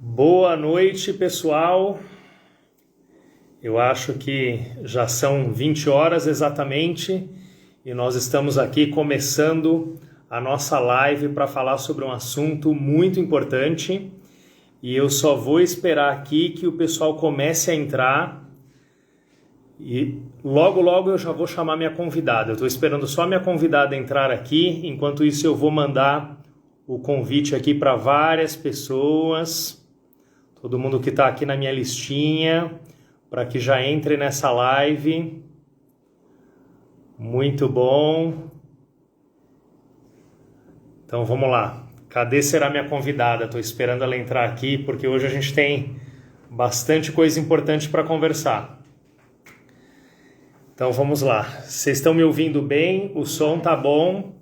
Boa noite, pessoal. Eu acho que já são 20 horas exatamente e nós estamos aqui começando a nossa live para falar sobre um assunto muito importante e eu só vou esperar aqui que o pessoal comece a entrar e logo eu já vou chamar minha convidada. Eu estou esperando só minha convidada entrar aqui, enquanto isso eu vou mandar o convite aqui para várias pessoas. Todo mundo que está aqui na minha listinha, para que já entre nessa live. Muito bom. Então vamos lá. Cadê será minha convidada? Estou esperando ela entrar aqui, porque hoje a gente tem bastante coisa importante para conversar. Então vamos lá. Vocês estão me ouvindo bem? O som tá bom?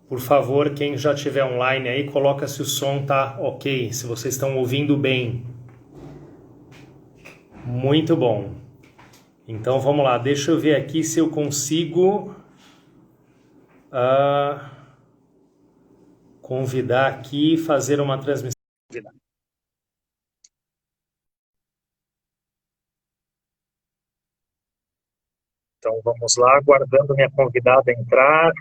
Por favor, quem já estiver online aí, coloca se o som tá ok, se vocês estão ouvindo bem. Muito bom. Então vamos lá, deixa eu ver aqui se eu consigo convidar aqui e fazer uma transmissão. Então vamos lá, aguardando minha convidada entrar.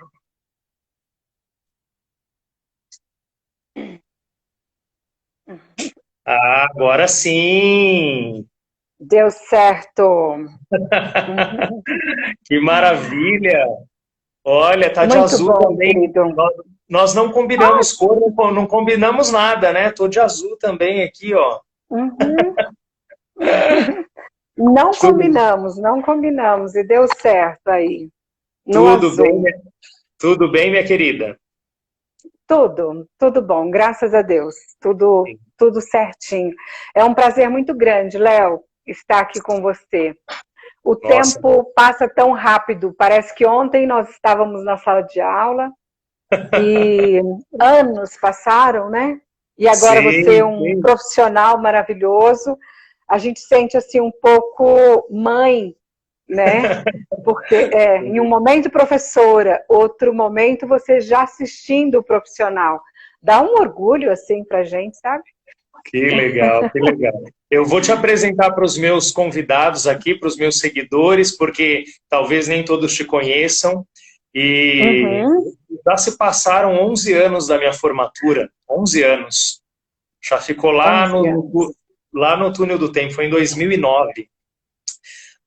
Ah, agora sim! Deu certo. Que maravilha! Olha, tá de Muito azul bom, também. querido. Nós não combinamos cor, não combinamos nada, né? Tô de azul também aqui, ó. Uhum. Não combinamos e deu certo aí, no Tudo bem, azul. tudo bem, minha querida? Tudo bom, graças a Deus, tudo certinho. É um prazer muito grande, Léo, estar aqui com você. O Nossa. tempo passa tão rápido, parece que ontem nós estávamos na sala de aula e anos passaram, né? E agora você é um profissional maravilhoso. A gente sente assim um pouco mãe, né? Porque em um momento professora, outro momento você já assistindo o profissional. Dá um orgulho assim pra gente, sabe? Que legal, que legal. Eu vou te apresentar para os meus convidados aqui, para os meus seguidores, porque talvez nem todos te conheçam. E já se passaram 11 anos da minha formatura, 11 anos. Já ficou lá no túnel do tempo, foi em 2009.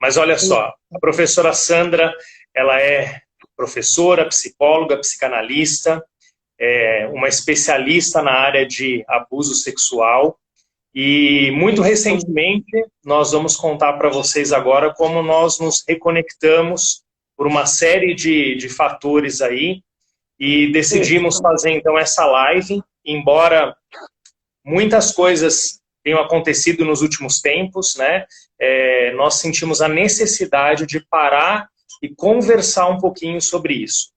Mas olha só, a professora Sandra, ela é professora, psicóloga, psicanalista, uma especialista na área de abuso sexual. E muito recentemente, nós vamos contar para vocês agora como nós nos reconectamos por uma série de fatores aí e decidimos fazer então essa live, embora muitas coisas tenham acontecido nos últimos tempos, né? Nós sentimos a necessidade de parar e conversar um pouquinho sobre isso.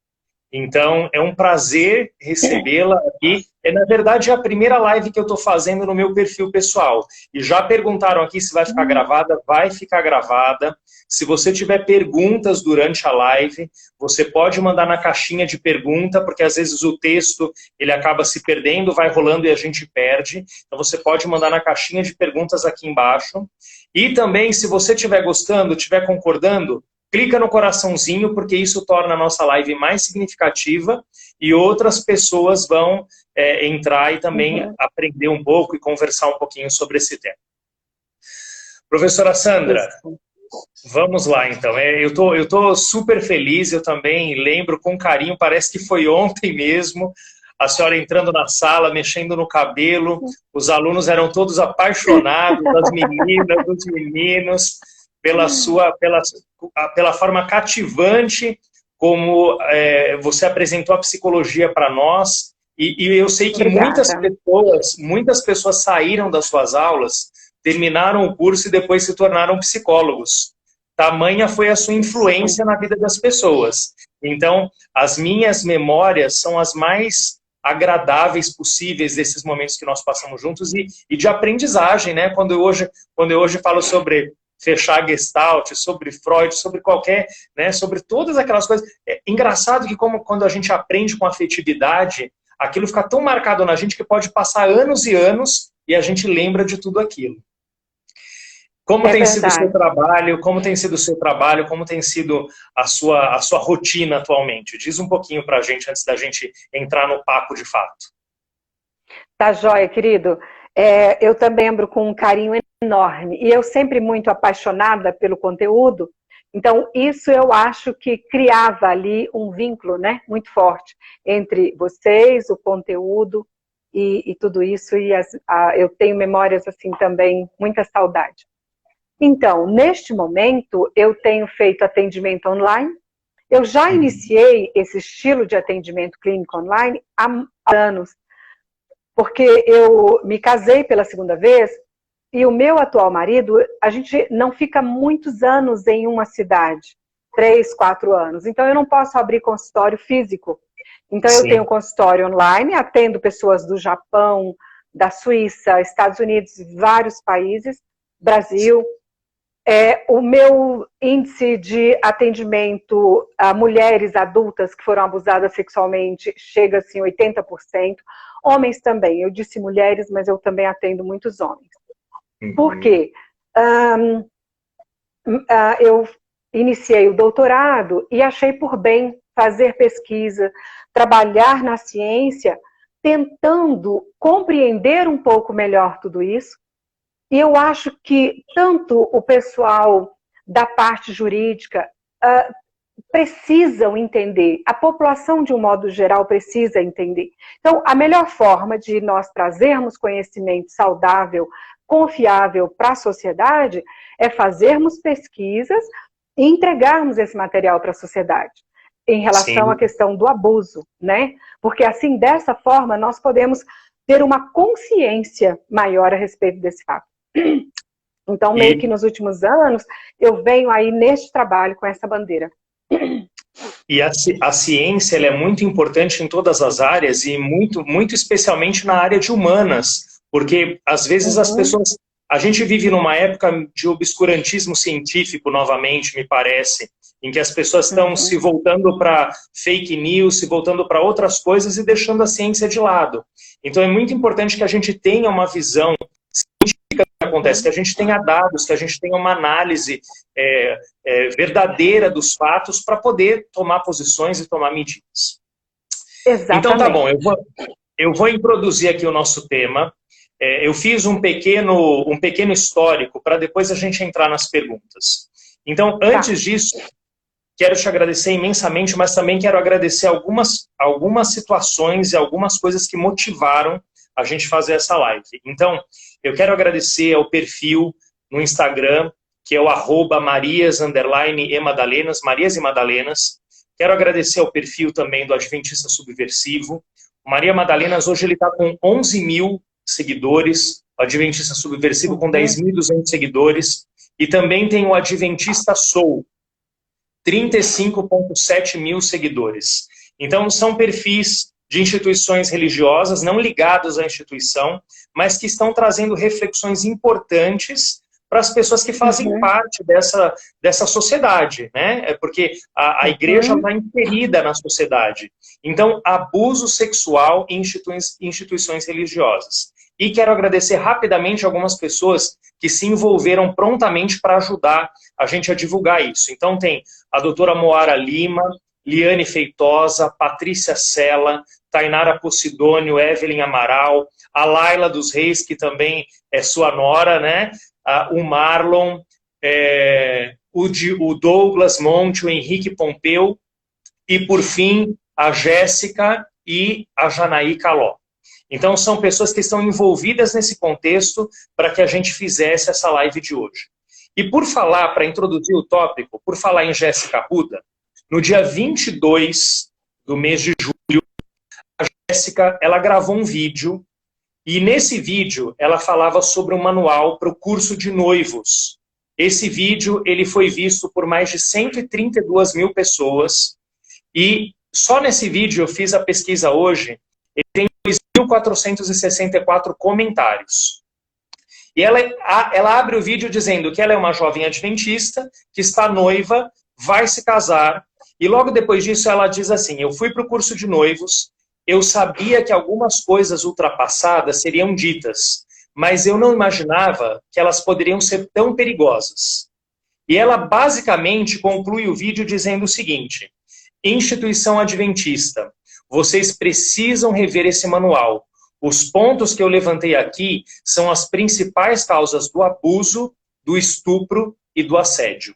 Então, é um prazer recebê-la aqui. Na verdade, é a primeira live que eu estou fazendo no meu perfil pessoal. E já perguntaram aqui se vai ficar gravada. Vai ficar gravada. Se você tiver perguntas durante a live, você pode mandar na caixinha de pergunta, porque às vezes o texto ele acaba se perdendo, vai rolando e a gente perde. Então, você pode mandar na caixinha de perguntas aqui embaixo. E também, se você estiver gostando, estiver concordando, clica no coraçãozinho, porque isso torna a nossa live mais significativa e outras pessoas vão entrar e também aprender um pouco e conversar um pouquinho sobre esse tema. Professora Sandra, vamos lá então. Eu tô super feliz, eu também lembro com carinho, parece que foi ontem mesmo, a senhora entrando na sala, mexendo no cabelo, os alunos eram todos apaixonados, as meninas, os meninos, pela forma cativante como você apresentou a psicologia para nós, e eu sei que muitas pessoas saíram das suas aulas, terminaram o curso e depois se tornaram psicólogos. Tamanha foi a sua influência na vida das pessoas. Então, as minhas memórias são as mais agradáveis possíveis desses momentos que nós passamos juntos e de aprendizagem, né? Quando eu hoje falo sobre fechar Gestalt, sobre Freud, sobre qualquer, né, sobre todas aquelas coisas. É engraçado que como quando a gente aprende com afetividade, aquilo fica tão marcado na gente que pode passar anos e anos e a gente lembra de tudo aquilo. Como tem sido o seu trabalho? Como tem sido o seu trabalho? Como tem sido a sua rotina atualmente? Diz um pouquinho para a gente antes da gente entrar no papo de fato. Tá joia, querido. Eu também lembro com um carinho enorme. E eu sempre muito apaixonada pelo conteúdo. Então, isso eu acho que criava ali um vínculo, né, muito forte entre vocês, o conteúdo e tudo isso. E eu tenho memórias assim também, muita saudade. Então, neste momento, eu tenho feito atendimento online. Eu já iniciei esse estilo de atendimento clínico online há anos, porque eu me casei pela segunda vez e o meu atual marido, a gente não fica muitos anos em uma cidade, 3, 4 anos. Então, eu não posso abrir consultório físico. Então, eu tenho consultório online, atendo pessoas do Japão, da Suíça, Estados Unidos, vários países, Brasil. O meu índice de atendimento a mulheres adultas que foram abusadas sexualmente chega assim 80%. Homens também, eu disse mulheres, mas eu também atendo muitos homens. Por quê? Eu iniciei o doutorado e achei por bem fazer pesquisa, trabalhar na ciência, tentando compreender um pouco melhor tudo isso. E eu acho que tanto o pessoal da parte jurídica precisam entender, a população de um modo geral precisa entender. Então, a melhor forma de nós trazermos conhecimento saudável, confiável para a sociedade é fazermos pesquisas e entregarmos esse material para a sociedade em relação à questão do abuso, né? Porque assim, dessa forma, nós podemos ter uma consciência maior a respeito desse fato. Então, meio que nos últimos anos, eu venho aí neste trabalho com essa bandeira. E a ciência ela é muito importante em todas as áreas e muito especialmente na área de humanas, porque às vezes as pessoas... A gente vive numa época de obscurantismo científico novamente, me parece, em que as pessoas estão se voltando para fake news, se voltando para outras coisas e deixando a ciência de lado. Então é muito importante que a gente tenha uma visão científica do que acontece, que a gente tenha dados, que a gente tenha uma análise verdadeira dos fatos para poder tomar posições e tomar medidas. Exatamente. Então tá bom, eu vou introduzir aqui o nosso tema. Eu fiz um pequeno histórico para depois a gente entrar nas perguntas. Então, antes disso, quero te agradecer imensamente, mas também quero agradecer algumas situações e algumas coisas que motivaram a gente fazer essa live. Então, eu quero agradecer ao perfil no Instagram, que é o @marias_e_madalenas, Marias e Madalenas. Quero agradecer ao perfil também do Adventista Subversivo. O Maria Madalenas, hoje ele está com 11 mil seguidores, o Adventista Subversivo com 10.200 seguidores, e também tem o Adventista Soul, 35,7 mil seguidores. Então, são perfis de instituições religiosas, não ligados à instituição, mas que estão trazendo reflexões importantes para as pessoas que fazem parte dessa sociedade, né? Porque a igreja está inserida na sociedade. Então, abuso sexual em instituições religiosas. E quero agradecer rapidamente algumas pessoas que se envolveram prontamente para ajudar a gente a divulgar isso. Então tem a doutora Moara Lima, Liane Feitosa, Patrícia Sela, Tainara Posidônio, Evelyn Amaral, a Laila dos Reis, que também é sua nora, né? O Marlon, o Douglas Monte, o Henrique Pompeu, e por fim a Jéssica e a Janaí Caló. Então, são pessoas que estão envolvidas nesse contexto para que a gente fizesse essa live de hoje. E por falar, para introduzir o tópico, por falar em Jéssica Arruda, no dia 22 do mês de julho, a Jéssica, ela gravou um vídeo, e nesse vídeo ela falava sobre um manual para o curso de noivos. Esse vídeo ele foi visto por mais de 132 mil pessoas, e só nesse vídeo, eu fiz a pesquisa hoje, ele tem 2.464 comentários. E ela abre o vídeo dizendo que ela é uma jovem adventista, que está noiva, vai se casar, e logo depois disso ela diz assim: eu fui para o curso de noivos, eu sabia que algumas coisas ultrapassadas seriam ditas, mas eu não imaginava que elas poderiam ser tão perigosas. E ela basicamente conclui o vídeo dizendo o seguinte: instituição adventista, vocês precisam rever esse manual. Os pontos que eu levantei aqui são as principais causas do abuso, do estupro e do assédio.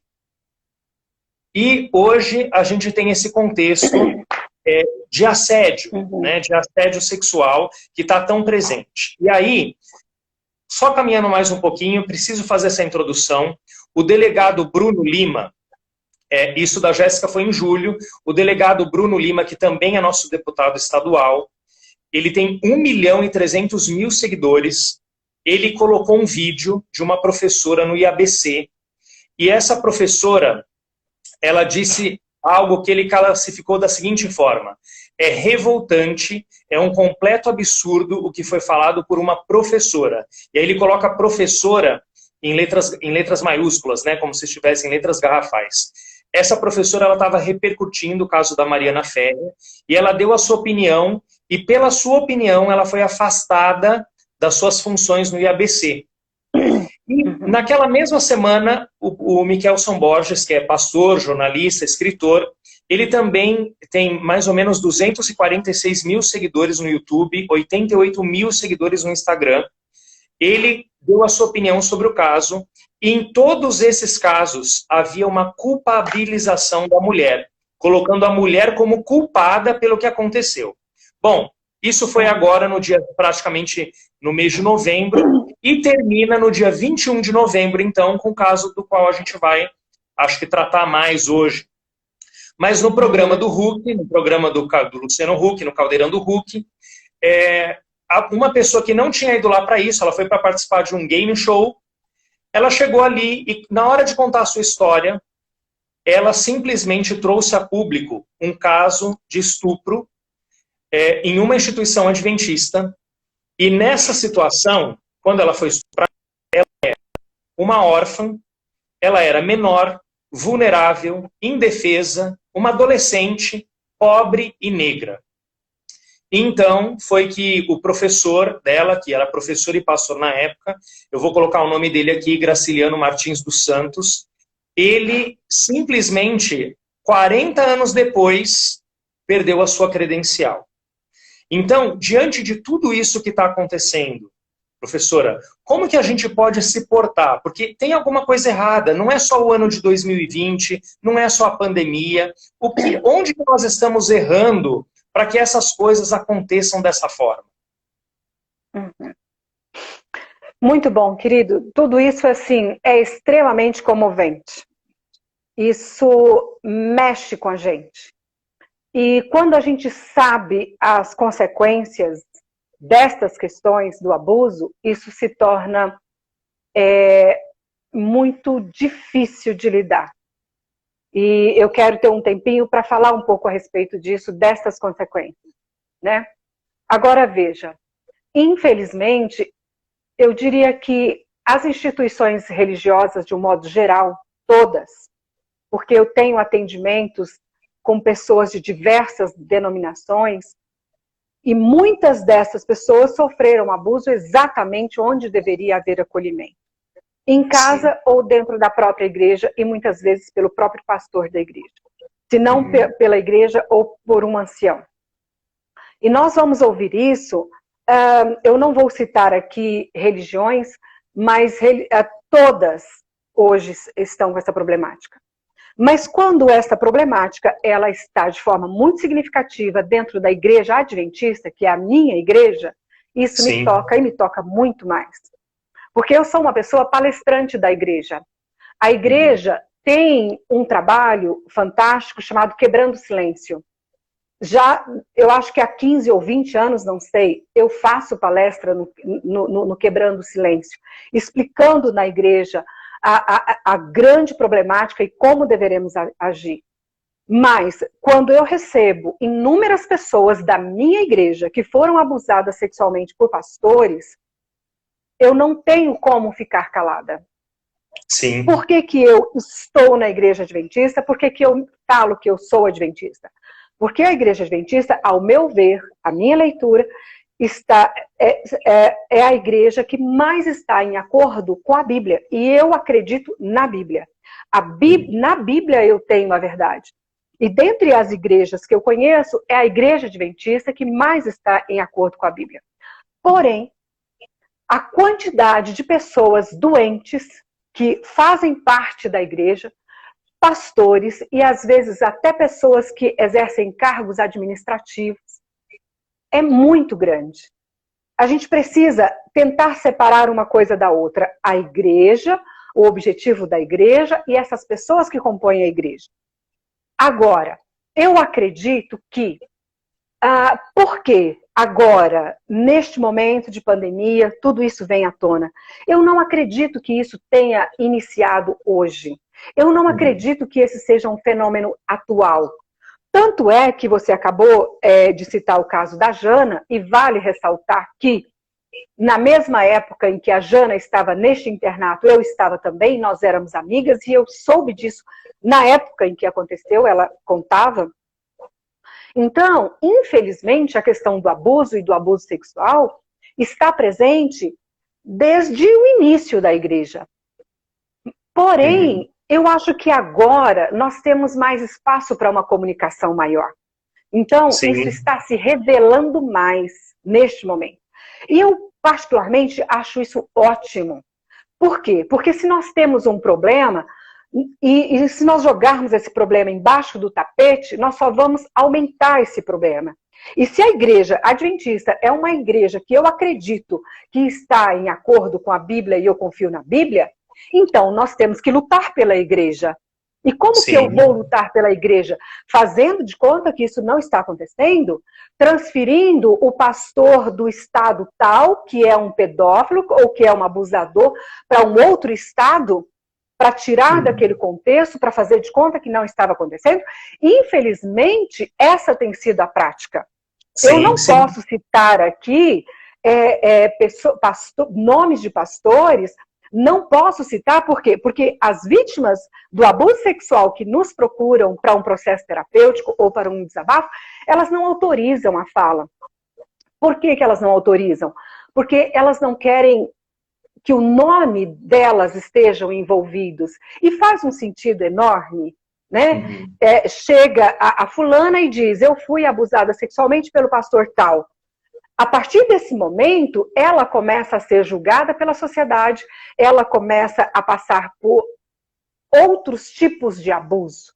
E hoje a gente tem esse contexto de assédio, né, de assédio sexual que está tão presente. E aí, só caminhando mais um pouquinho, preciso fazer essa introdução. O delegado Bruno Lima, isso da Jéssica foi em julho, o delegado Bruno Lima, que também é nosso deputado estadual, ele tem 1.300.000 seguidores, ele colocou um vídeo de uma professora no IABC, e essa professora, ela disse algo que ele classificou da seguinte forma: é revoltante, é um completo absurdo o que foi falado por uma professora. E aí ele coloca professora em letras maiúsculas, né, como se estivesse em letras garrafais. Essa professora, ela estava repercutindo o caso da Mariana Ferrer, e ela deu a sua opinião, e pela sua opinião ela foi afastada das suas funções no IABC. E naquela mesma semana, o Miquelson Borges, que é pastor, jornalista, escritor, ele também tem mais ou menos 246.000 seguidores no YouTube, 88.000 seguidores no Instagram. Ele deu a sua opinião sobre o caso, e em todos esses casos havia uma culpabilização da mulher, colocando a mulher como culpada pelo que aconteceu. Bom, isso foi agora praticamente no mês de novembro, e termina no dia 21 de novembro, então, com o caso do qual a gente vai, acho que, tratar mais hoje. Mas no programa do Huck, no programa do Luciano Huck, no Caldeirão do Huck, uma pessoa que não tinha ido lá para isso, ela foi para participar de um game show, ela chegou ali e, na hora de contar a sua história, ela simplesmente trouxe a público um caso de estupro em uma instituição adventista, e nessa situação, quando ela foi estuprada, ela era uma órfã, ela era menor, vulnerável, indefesa, uma adolescente, pobre e negra. Então, foi que o professor dela, que era professor e pastor na época, eu vou colocar o nome dele aqui, Graciliano Martins dos Santos, ele simplesmente, 40 anos depois, perdeu a sua credencial. Então, diante de tudo isso que está acontecendo, professora, como que a gente pode se portar? Porque tem alguma coisa errada, não é só o ano de 2020, não é só a pandemia. Onde que nós estamos errando para que essas coisas aconteçam dessa forma? Muito bom, querido. Tudo isso, assim, é extremamente comovente. Isso mexe com a gente. E quando a gente sabe as consequências destas questões do abuso, isso se torna muito difícil de lidar. E eu quero ter um tempinho para falar um pouco a respeito disso, dessas consequências, né? Agora, veja, infelizmente, eu diria que as instituições religiosas, de um modo geral, todas, porque eu tenho atendimentos com pessoas de diversas denominações, e muitas dessas pessoas sofreram abuso exatamente onde deveria haver acolhimento. Em casa ou dentro da própria igreja, e muitas vezes pelo próprio pastor da igreja. Se não pela igreja ou por um ancião. E nós vamos ouvir isso, eu não vou citar aqui religiões, mas todas hoje estão com essa problemática. Mas quando essa problemática ela está de forma muito significativa dentro da igreja adventista, que é a minha igreja, isso me toca e me toca muito mais. Porque eu sou uma pessoa palestrante da igreja. A igreja tem um trabalho fantástico chamado Quebrando o Silêncio. Já, eu acho que há 15 ou 20 anos, não sei, eu faço palestra no Quebrando o Silêncio, explicando na igreja a grande problemática e como deveremos agir. Mas, quando eu recebo inúmeras pessoas da minha igreja que foram abusadas sexualmente por pastores, eu não tenho como ficar calada. Sim. Por que que eu estou na igreja adventista? Por que que eu falo que eu sou adventista? Porque a igreja adventista, ao meu ver, a minha leitura, é a igreja que mais está em acordo com a Bíblia. E eu acredito na Bíblia. Na Bíblia eu tenho a verdade. E dentre as igrejas que eu conheço, é a igreja adventista que mais está em acordo com a Bíblia. Porém, a quantidade de pessoas doentes que fazem parte da igreja, pastores e às vezes até pessoas que exercem cargos administrativos, é muito grande. A gente precisa tentar separar uma coisa da outra. A igreja, o objetivo da igreja e essas pessoas que compõem a igreja. Agora, eu acredito que, porque agora, neste momento de pandemia, tudo isso vem à tona. Eu não acredito que isso tenha iniciado hoje. Eu não acredito que esse seja um fenômeno atual. Tanto é que você acabou de citar o caso da Jana, e vale ressaltar que, na mesma época em que a Jana estava neste internato, eu estava também, nós éramos amigas, e eu soube disso na época em que aconteceu, ela contava. Então, infelizmente, a questão do abuso e do abuso sexual está presente desde o início da igreja. Porém, eu acho que agora nós temos mais espaço para uma comunicação maior. Então, Isso está se revelando mais neste momento. E eu, particularmente, acho isso ótimo. Por quê? Porque se nós temos um problema, e se nós jogarmos esse problema embaixo do tapete, nós só vamos aumentar esse problema. E se a igreja adventista é uma igreja que eu acredito que está em acordo com a Bíblia e eu confio na Bíblia, então nós temos que lutar pela igreja. E como que eu vou lutar pela igreja? Fazendo de conta que isso não está acontecendo, transferindo o pastor do estado tal, que é um pedófilo ou que é um abusador, para um outro estado, para tirar daquele contexto, para fazer de conta que não estava acontecendo. Infelizmente, essa tem sido a prática. Eu não posso citar aqui nomes de pastores, não posso citar, por quê? Porque as vítimas do abuso sexual que nos procuram para um processo terapêutico ou para um desabafo, elas não autorizam a fala. Por que que elas não autorizam? Porque elas não querem que o nome delas estejam envolvidos. E faz um sentido enorme, né? Chega a fulana e diz, eu fui abusada sexualmente pelo pastor tal. A partir desse momento, ela começa a ser julgada pela sociedade, ela começa a passar por outros tipos de abuso.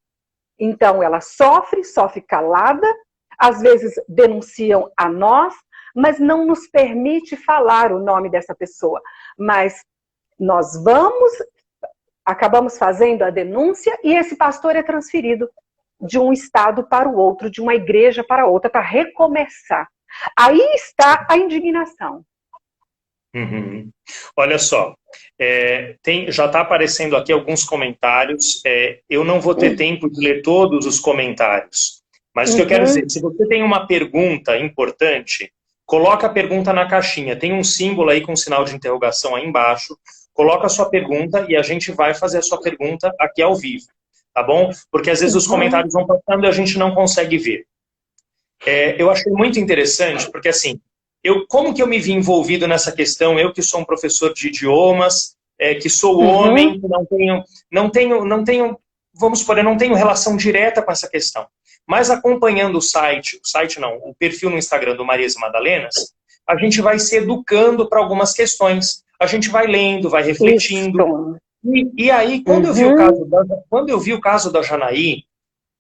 Então, ela sofre calada, às vezes denunciam a nós, mas não nos permite falar o nome dessa pessoa. Mas nós acabamos fazendo a denúncia e esse pastor é transferido de um estado para o outro, de uma igreja para outra, para recomeçar. Aí está a indignação. Olha só, já está aparecendo aqui alguns comentários, eu não vou ter tempo de ler todos os comentários, mas o que eu quero dizer, se você tem uma pergunta importante, coloca a pergunta na caixinha, tem um símbolo aí com um sinal de interrogação aí embaixo, coloca a sua pergunta e a gente vai fazer a sua pergunta aqui ao vivo, tá bom? Porque às vezes os comentários vão passando e a gente não consegue ver. Eu achei muito interessante, porque assim, como que eu me vi envolvido nessa questão, eu que sou um professor de idiomas, que sou homem, que não tenho, vamos supor, eu não tenho relação direta com essa questão. Mas acompanhando o perfil no Instagram do Marias e Madalenas, a gente vai se educando para algumas questões. A gente vai lendo, vai refletindo. E aí, quando eu vi o caso da Janaí,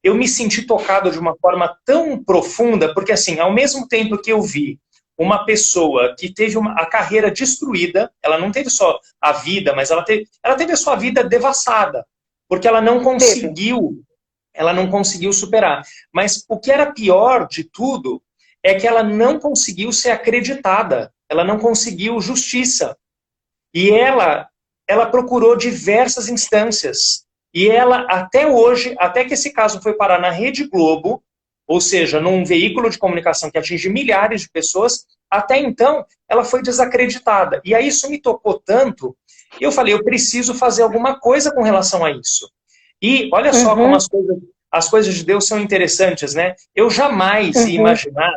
eu me senti tocado de uma forma tão profunda, porque assim, ao mesmo tempo que eu vi uma pessoa que teve a carreira destruída, ela não teve só a vida, mas ela teve a sua vida devassada, porque ela não conseguiu superar. Mas o que era pior de tudo é que ela não conseguiu ser acreditada, ela não conseguiu justiça. E ela procurou diversas instâncias. E ela, até hoje, até que esse caso foi parar na Rede Globo, ou seja, num veículo de comunicação que atinge milhares de pessoas, até então, ela foi desacreditada. E aí isso me tocou tanto, e eu falei, eu preciso fazer alguma coisa com relação a isso. E olha só como as coisas de Deus são interessantes, né? Eu jamais ia imaginar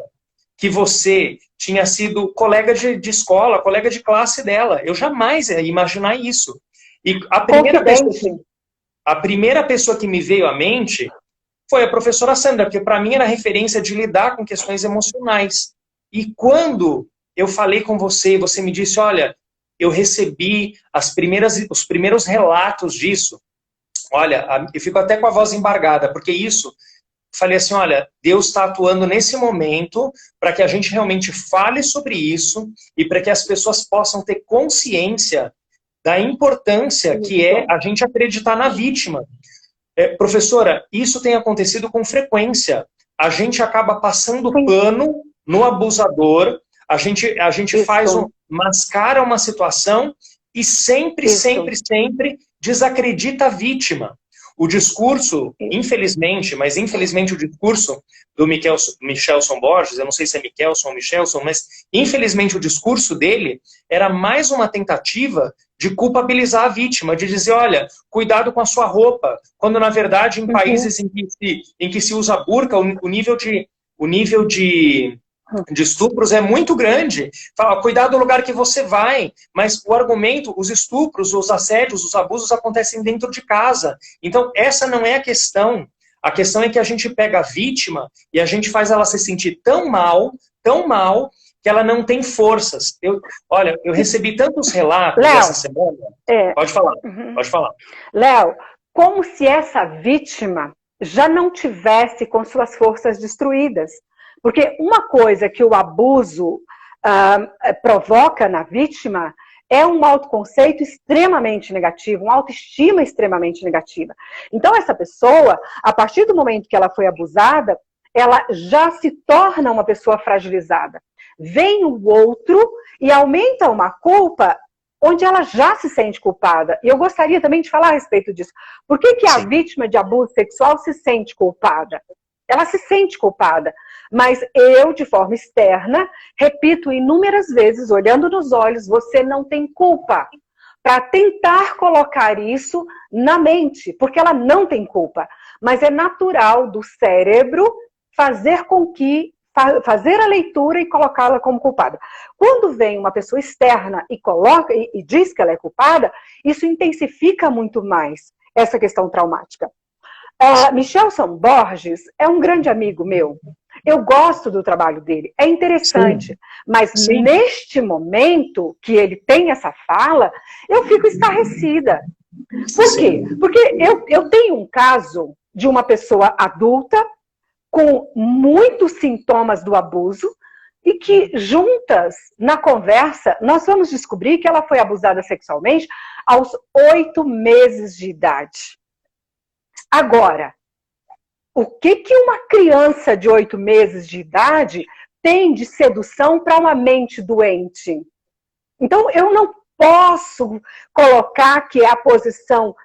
que você tinha sido colega de escola, colega de classe dela. Eu jamais ia imaginar isso. E a primeira pessoa que me veio à mente foi a professora Sandra, porque para mim era referência de lidar com questões emocionais. E quando eu falei com você, você me disse, olha, eu recebi os primeiros relatos disso. Olha, eu fico até com a voz embargada, porque isso, falei assim, olha, Deus está atuando nesse momento para que a gente realmente fale sobre isso e para que as pessoas possam ter consciência da importância que é a gente acreditar na vítima. Professora, isso tem acontecido com frequência. A gente acaba passando pano no abusador, a gente mascara uma situação e sempre desacredita a vítima. O discurso, infelizmente o discurso do Michelson Borges, eu não sei se é Michelson ou Michelson, mas infelizmente o discurso dele era mais uma tentativa de culpabilizar a vítima, de dizer, olha, cuidado com a sua roupa, quando na verdade em países em que se usa burca, o nível de estupros é muito grande. Fala, cuidado do lugar que você vai. Mas o argumento, os estupros, os assédios, os abusos acontecem dentro de casa. Então, essa não é a questão. A questão é que a gente pega a vítima e a gente faz ela se sentir tão mal, que ela não tem forças. Eu recebi tantos relatos essa semana. Pode falar, pode falar. Léo, como se essa vítima já não tivesse com suas forças destruídas. Porque uma coisa que o abuso provoca na vítima é um autoconceito extremamente negativo, uma autoestima extremamente negativa. Então essa pessoa, a partir do momento que ela foi abusada, ela já se torna uma pessoa fragilizada. Vem o outro e aumenta uma culpa onde ela já se sente culpada. E eu gostaria também de falar a respeito disso. Por que a vítima de abuso sexual se sente culpada? Ela se sente culpada. Mas eu, de forma externa, repito inúmeras vezes, olhando nos olhos, você não tem culpa. Para tentar colocar isso na mente, porque ela não tem culpa. Mas é natural do cérebro fazer a leitura e colocá-la como culpada. Quando vem uma pessoa externa e diz que ela é culpada, isso intensifica muito mais essa questão traumática. Michelson Borges é um grande amigo meu. Eu gosto do trabalho dele, é interessante. Mas neste momento que ele tem essa fala, eu fico estarrecida. Por quê? Porque eu tenho um caso de uma pessoa adulta com muitos sintomas do abuso e que juntas, na conversa, nós vamos descobrir que ela foi abusada sexualmente aos 8 meses de idade. Agora, o que uma criança de 8 meses de idade tem de sedução para uma mente doente? Então, eu não posso colocar que é a posição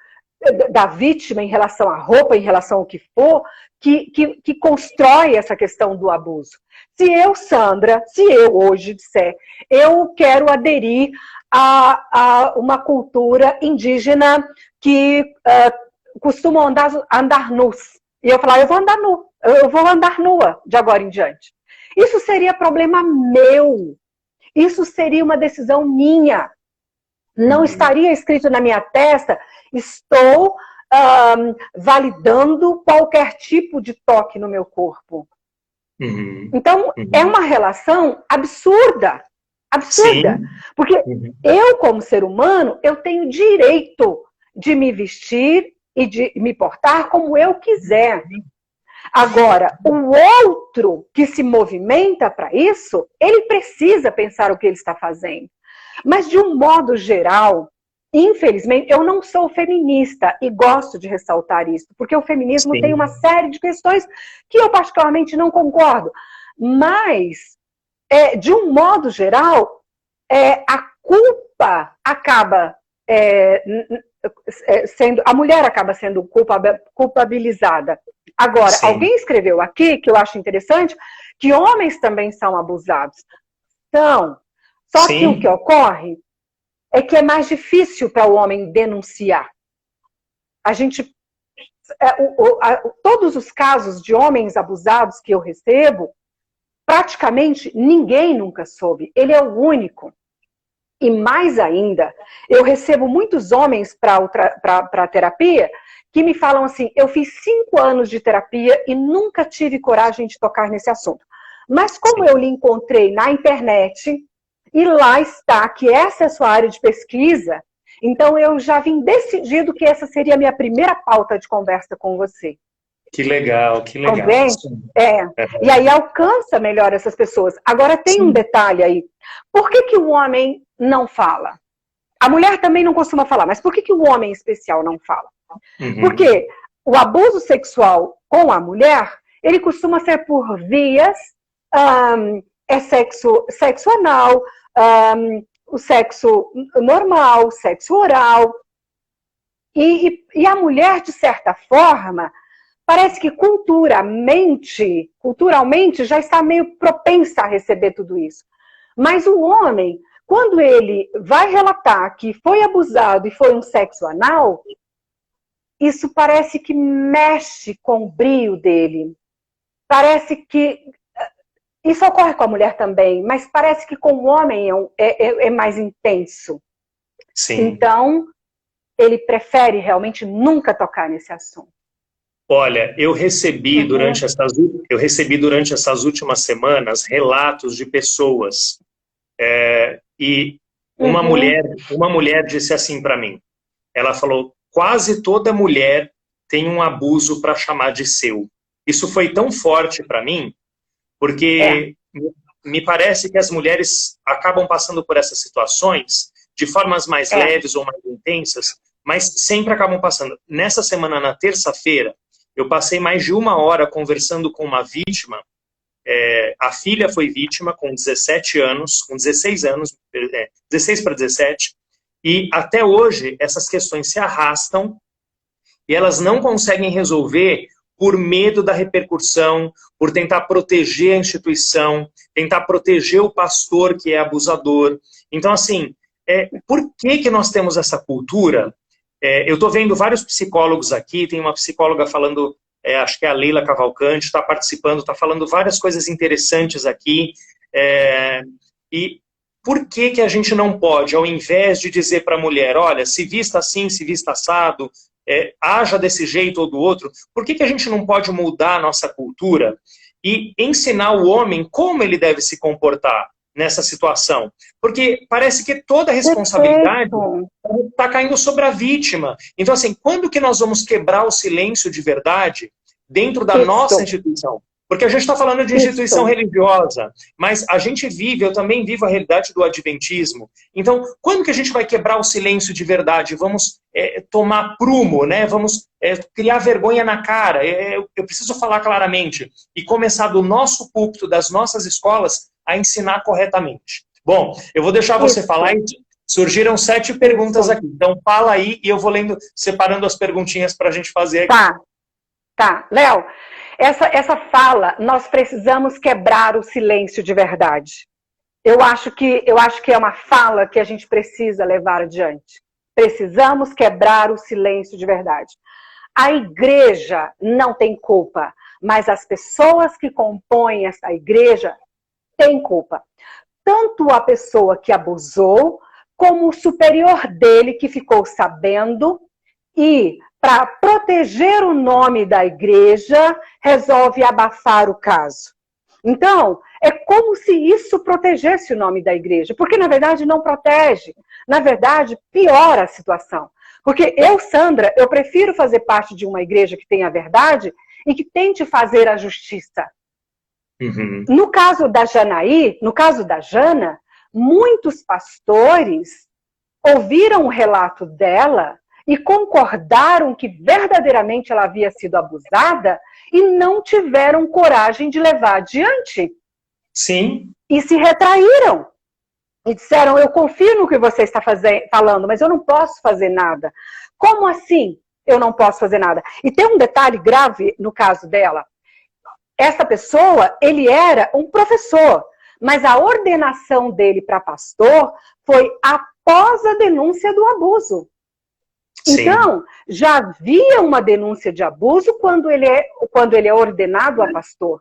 da vítima em relação à roupa, em relação ao que for, que constrói essa questão do abuso. Se eu, Sandra, hoje disser, eu quero aderir a uma cultura indígena que costumam andar nus, e eu falar, eu vou andar nua de agora em diante. Isso seria problema meu. Isso seria uma decisão minha. Não estaria escrito na minha testa, estou validando qualquer tipo de toque no meu corpo. Então, é uma relação absurda. Absurda. Porque eu, como ser humano, eu tenho direito de me vestir e de me portar como eu quiser. Agora, o outro que se movimenta para isso, ele precisa pensar o que ele está fazendo. Mas, de um modo geral, infelizmente, eu não sou feminista e gosto de ressaltar isso, porque o feminismo tem uma série de questões que eu particularmente não concordo. Mas, de um modo geral, a culpa acaba a mulher acaba sendo culpabilizada. Agora, alguém escreveu aqui, que eu acho interessante, que homens também são abusados. denunciação. Só que o que ocorre é que é mais difícil para o homem denunciar. A gente, todos os casos de homens abusados que eu recebo, praticamente ninguém nunca soube. Ele é o único. E mais ainda, eu recebo muitos homens para a terapia que me falam assim, eu fiz 5 anos de terapia e nunca tive coragem de tocar nesse assunto. Mas como eu lhe encontrei na internet, e lá está que essa é a sua área de pesquisa, então eu já vim decidido que essa seria a minha primeira pauta de conversa com você. Que legal, que legal. E aí alcança melhor essas pessoas. Agora tem um detalhe aí. Por que o homem não fala? A mulher também não costuma falar, mas por que o homem em especial não fala? Porque o abuso sexual com a mulher, ele costuma ser por vias, sexo anal, o sexo normal, sexo oral. E a mulher, de certa forma, parece que culturalmente já está meio propensa a receber tudo isso. Mas o homem, quando ele vai relatar que foi abusado e foi um sexo anal, isso parece que mexe com o brio dele. Parece que... Isso ocorre com a mulher também, mas parece que com o homem é mais intenso. Sim. Então, ele prefere realmente nunca tocar nesse assunto. Olha, eu recebi durante essas últimas semanas relatos de pessoas e uma mulher disse assim para mim, ela falou, quase toda mulher tem um abuso para chamar de seu. Isso foi tão forte para mim, porque me parece que as mulheres acabam passando por essas situações de formas mais leves ou mais intensas, mas sempre acabam passando. Nessa semana, na terça-feira, eu passei mais de 1 hora conversando com uma vítima. A filha foi vítima com 16 anos, 16 para 17, e até hoje essas questões se arrastam e elas não conseguem resolver por medo da repercussão, por tentar proteger a instituição, tentar proteger o pastor que é abusador. Então, assim, por que nós temos essa cultura? Eu estou vendo vários psicólogos aqui, tem uma psicóloga falando, acho que é a Leila Cavalcante, está participando, está falando várias coisas interessantes aqui. E por que a gente não pode, ao invés de dizer para a mulher, olha, se vista assim, se vista assado, haja desse jeito ou do outro, por que a gente não pode mudar a nossa cultura e ensinar o homem como ele deve se comportar nessa situação? Porque parece que toda a responsabilidade está caindo sobre a vítima. Então, assim, quando que nós vamos quebrar o silêncio de verdade dentro da nossa instituição? Porque a gente está falando de instituição religiosa, mas a gente vive, eu também vivo a realidade do adventismo. Então, quando que a gente vai quebrar o silêncio de verdade? Vamos tomar prumo, né? Vamos criar vergonha na cara. Eu preciso falar claramente e começar do nosso púlpito, das nossas escolas, a ensinar corretamente. Bom, eu vou deixar você falar e surgiram 7 perguntas aqui. Então, fala aí e eu vou lendo, separando as perguntinhas para a gente fazer aqui. Tá. Léo, essa fala, nós precisamos quebrar o silêncio de verdade. Eu acho que é uma fala que a gente precisa levar adiante. Precisamos quebrar o silêncio de verdade. A igreja não tem culpa, mas as pessoas que compõem essa igreja têm culpa. Tanto a pessoa que abusou, como o superior dele que ficou sabendo e, para proteger o nome da igreja, resolve abafar o caso. Então, é como se isso protegesse o nome da igreja, porque na verdade não protege, na verdade piora a situação. Porque eu, Sandra, eu prefiro fazer parte de uma igreja que tenha a verdade e que tente fazer a justiça. No caso da Janaí, no caso da Jana, muitos pastores ouviram o relato dela e concordaram que verdadeiramente ela havia sido abusada e não tiveram coragem de levar adiante. Sim. E se retraíram. E disseram, eu confio no que você está falando, mas eu não posso fazer nada. Como assim eu não posso fazer nada? E tem um detalhe grave no caso dela. Essa pessoa, ele era um professor, Mas a ordenação dele para pastor foi após a denúncia do abuso. Sim. Então, já havia uma denúncia de abuso quando ele é ordenado a pastor.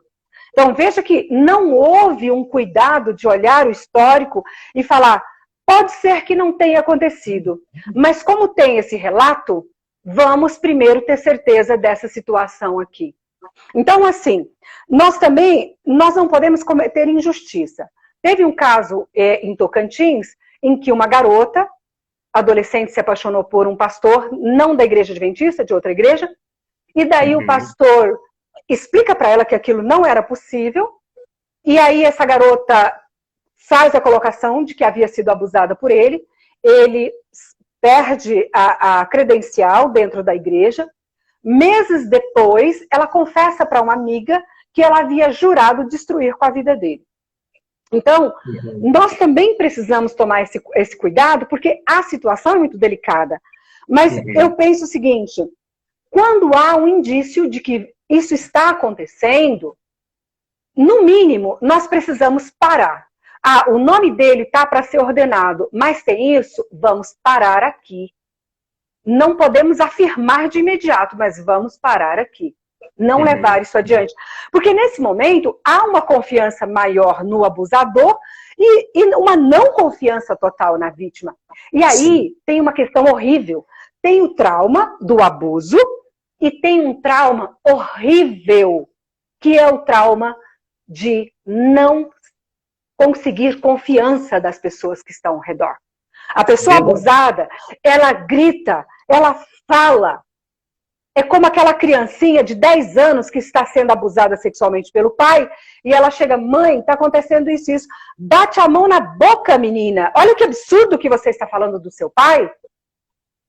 Então, veja que não houve um cuidado de olhar o histórico e falar, pode ser que não tenha acontecido, mas como tem esse relato, vamos primeiro ter certeza dessa situação aqui. Então, assim, nós não podemos cometer injustiça. Teve um caso em Tocantins, em que uma garota, adolescente, se apaixonou por um pastor, não da igreja adventista, de outra igreja, e daí o pastor explica para ela que aquilo não era possível, e aí essa garota faz a colocação de que havia sido abusada por ele perde a credencial dentro da igreja. Meses depois, ela confessa para uma amiga que ela havia jurado destruir com a vida dele. Então, nós também precisamos tomar esse cuidado, porque a situação é muito delicada. Mas eu penso o seguinte, quando há um indício de que isso está acontecendo, no mínimo, nós precisamos parar. Ah, o nome dele está para ser ordenado, mas tem isso? Vamos parar aqui. Não podemos afirmar de imediato, mas vamos parar aqui. Não levar isso adiante. Porque nesse momento há uma confiança maior no abusador e uma não confiança total na vítima. E aí tem uma questão horrível. Tem o trauma do abuso e tem um trauma horrível, que é o trauma de não conseguir confiança das pessoas que estão ao redor. A pessoa abusada, ela grita, ela fala. É como aquela criancinha de 10 anos que está sendo abusada sexualmente pelo pai, e ela chega, mãe, está acontecendo isso e isso. Bate a mão na boca, menina. Olha que absurdo que você está falando do seu pai.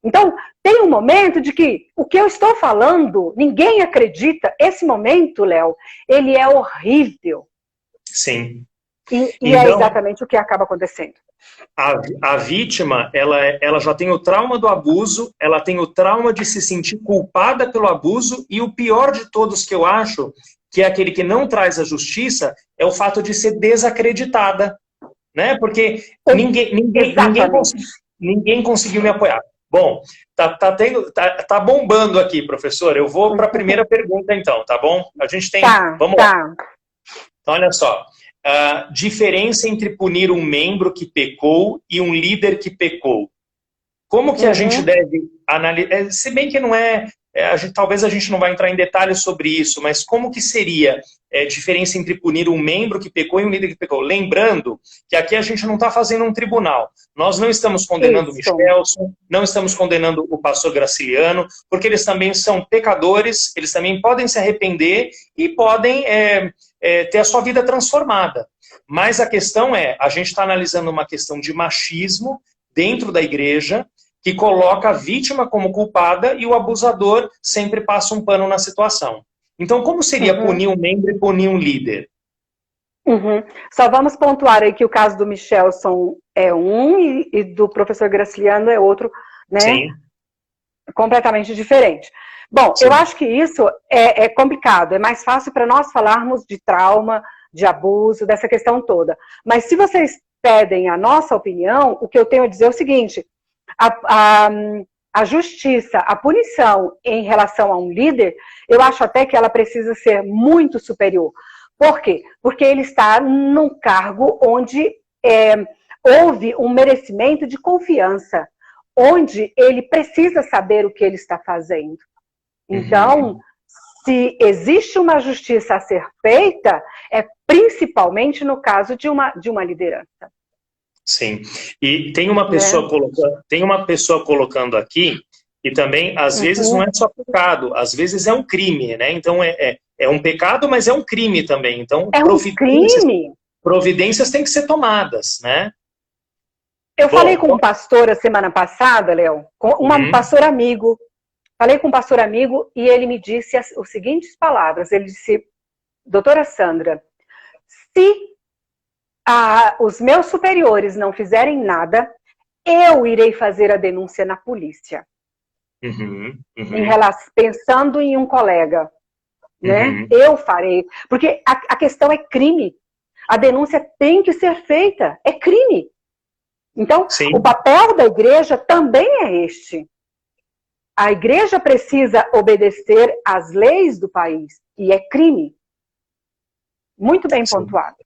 Então, tem um momento de que o que eu estou falando, ninguém acredita. Esse momento, Léo, ele é horrível. Sim. E então, é exatamente o que acaba acontecendo. A vítima, ela já tem o trauma do abuso, ela tem o trauma de se sentir culpada pelo abuso, e o pior de todos que eu acho, que é aquele que não traz a justiça, é o fato de ser desacreditada, né? Porque ninguém conseguiu me apoiar. Bom, tá bombando aqui, professor. Eu vou para a primeira pergunta, então, tá bom? A gente tem... Vamos lá. Então, olha só. Diferença entre punir um membro que pecou e um líder que pecou. Como que a gente deve analisar? Se bem que não é... talvez a gente não vai entrar em detalhes sobre isso, mas como que seria a diferença entre punir um membro que pecou e um líder que pecou? Lembrando que aqui a gente não está fazendo um tribunal. Nós não estamos condenando o Michelson, não estamos condenando o pastor Graciliano, porque eles também são pecadores, eles também podem se arrepender e podem ter a sua vida transformada. Mas a questão a gente está analisando uma questão de machismo dentro da igreja, que coloca a vítima como culpada e o abusador sempre passa um pano na situação. Então, como seria punir um membro e punir um líder? Só vamos pontuar aí que o caso do Michelson é um e do professor Graciliano é outro, né? Sim. Completamente diferente. Bom, eu acho que isso é complicado, é mais fácil para nós falarmos de trauma, de abuso, dessa questão toda. Mas se vocês pedem a nossa opinião, o que eu tenho a dizer é o seguinte: a justiça, a punição em relação a um líder, eu acho até que ela precisa ser muito superior. Por quê? Porque ele está num cargo onde houve um merecimento de confiança, onde ele precisa saber o que ele está fazendo. Então, se existe uma justiça a ser feita, é principalmente no caso de uma liderança. Sim. E tem uma pessoa colocando aqui, e também, às vezes, não é só pecado, às vezes é um crime, né? Então, é um pecado, mas é um crime também. Então, providências têm que ser tomadas, né? Eu falei com um pastor a semana passada, Léo, com um pastor amigo. Falei com um pastor amigo e ele me disse as seguintes palavras. Ele disse, doutora Sandra, se os meus superiores não fizerem nada, eu irei fazer a denúncia na polícia. Pensando em um colega, né? Eu farei. Porque a questão é crime. A denúncia tem que ser feita, é crime. Então, Sim. o papel da igreja também é este. A igreja precisa obedecer às leis do país, e é crime. Muito bem pontuado.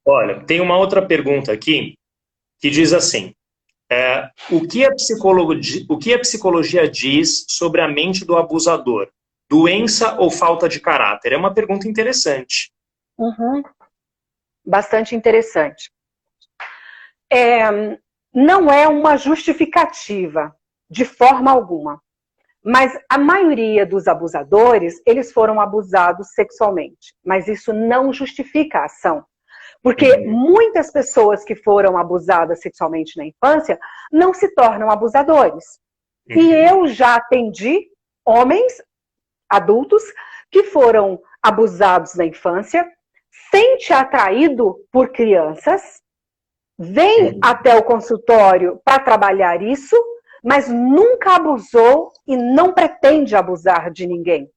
Olha, tem uma outra pergunta aqui, que diz assim, o que a psicologia diz sobre a mente do abusador? Doença ou falta de caráter? É uma pergunta interessante. Uhum. Bastante interessante. Não é uma justificativa, de forma alguma. Mas a maioria dos abusadores, eles foram abusados sexualmente. Mas isso não justifica a ação. Porque muitas pessoas que foram abusadas sexualmente na infância não se tornam abusadores. E eu já atendi homens adultos que foram abusados na infância, sente atraído por crianças, vem até o consultório para trabalhar isso, mas nunca abusou e não pretende abusar de ninguém.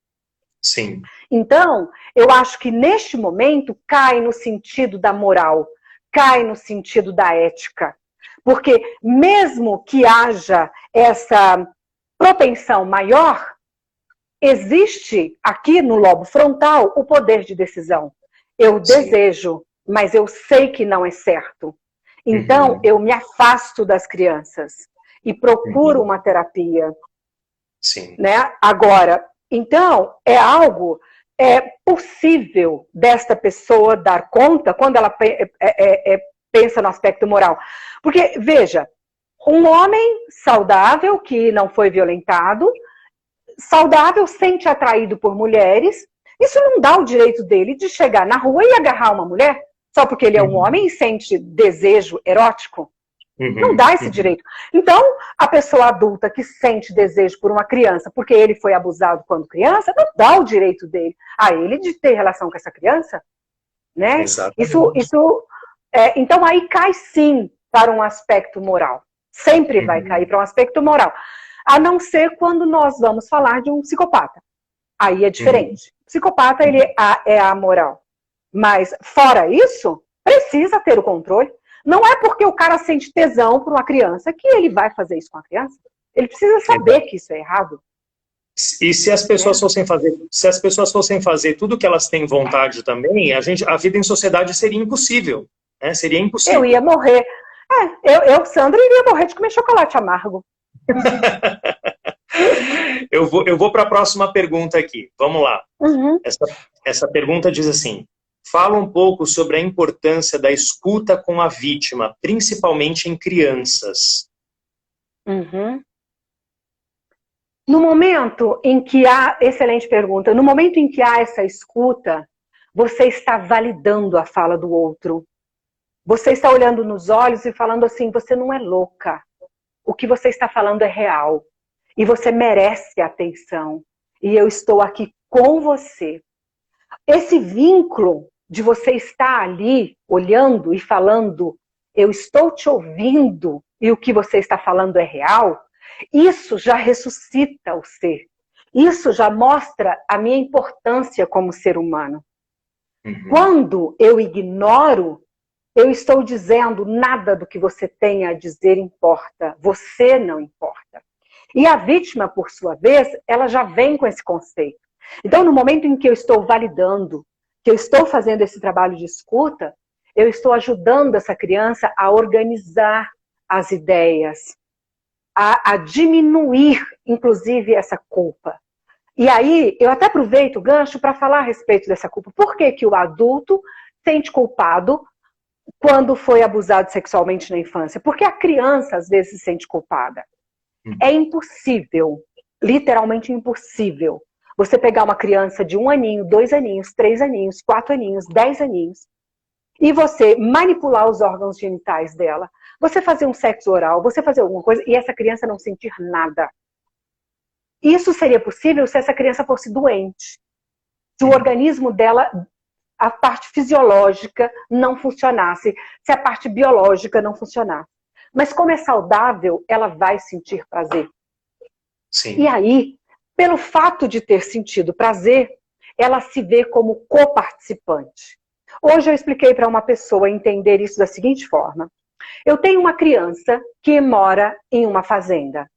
Sim. Então, eu acho que neste momento cai no sentido da moral, cai no sentido da ética. Porque mesmo que haja essa propensão maior, existe aqui no lobo frontal o poder de decisão. Eu desejo, mas eu sei que não é certo. Então, eu me afasto das crianças e procuro uma terapia. Sim. Né? Agora, então, é algo possível desta pessoa dar conta quando ela pensa no aspecto moral. Porque, veja, um homem saudável, que não foi violentado, saudável, sente atraído por mulheres, isso não dá o direito dele de chegar na rua e agarrar uma mulher, só porque ele é um homem e sente desejo erótico. Não dá esse direito. Então, a pessoa adulta que sente desejo por uma criança, porque ele foi abusado quando criança, não dá o direito dele a ele de ter relação com essa criança. Né? Então, aí cai sim para um aspecto moral. Sempre vai cair para um aspecto moral. A não ser quando nós vamos falar de um psicopata. Aí é diferente. Psicopata, ele é amoral. Mas, fora isso, precisa ter o controle. Não é porque o cara sente tesão por uma criança que ele vai fazer isso com a criança. Ele precisa saber que isso é errado. E se as pessoas fossem fazer tudo que elas têm vontade também, a vida em sociedade seria impossível. Né? Seria impossível. Eu ia morrer. Sandra, iria morrer de comer chocolate amargo. Eu vou para a próxima pergunta aqui. Vamos lá. Essa pergunta diz assim: fala um pouco sobre a importância da escuta com a vítima, principalmente em crianças. No momento em que há, excelente pergunta, no momento em que há essa escuta, você está validando a fala do outro. Você está olhando nos olhos e falando assim, você não é louca. O que você está falando é real. E você merece atenção. E eu estou aqui com você. Esse vínculo de você estar ali, olhando e falando, eu estou te ouvindo e o que você está falando é real, isso já ressuscita o ser. Isso já mostra a minha importância como ser humano. Quando eu ignoro, eu estou dizendo nada do que você tem a dizer importa. Você não importa. E a vítima, por sua vez, ela já vem com esse conceito. Então, no momento em que eu estou validando, que eu estou fazendo esse trabalho de escuta, eu estou ajudando essa criança a organizar as ideias, a diminuir, inclusive, essa culpa. E aí, eu até aproveito o gancho para falar a respeito dessa culpa. Por que que o adulto sente culpado quando foi abusado sexualmente na infância? Porque a criança, às vezes, se sente culpada. É impossível, literalmente impossível, você pegar uma criança de 1 aninho, 2 aninhos, 3 aninhos, 4 aninhos, 10 aninhos, e você manipular os órgãos genitais dela, você fazer um sexo oral, você fazer alguma coisa, e essa criança não sentir nada. Isso seria possível se essa criança fosse doente. Se o organismo dela, a parte fisiológica não funcionasse, se a parte biológica não funcionasse. Mas como é saudável, ela vai sentir prazer. Sim. E aí, pelo fato de ter sentido prazer, ela se vê como coparticipante. Hoje eu expliquei para uma pessoa entender isso da seguinte forma. Eu tenho uma criança que mora em uma fazenda.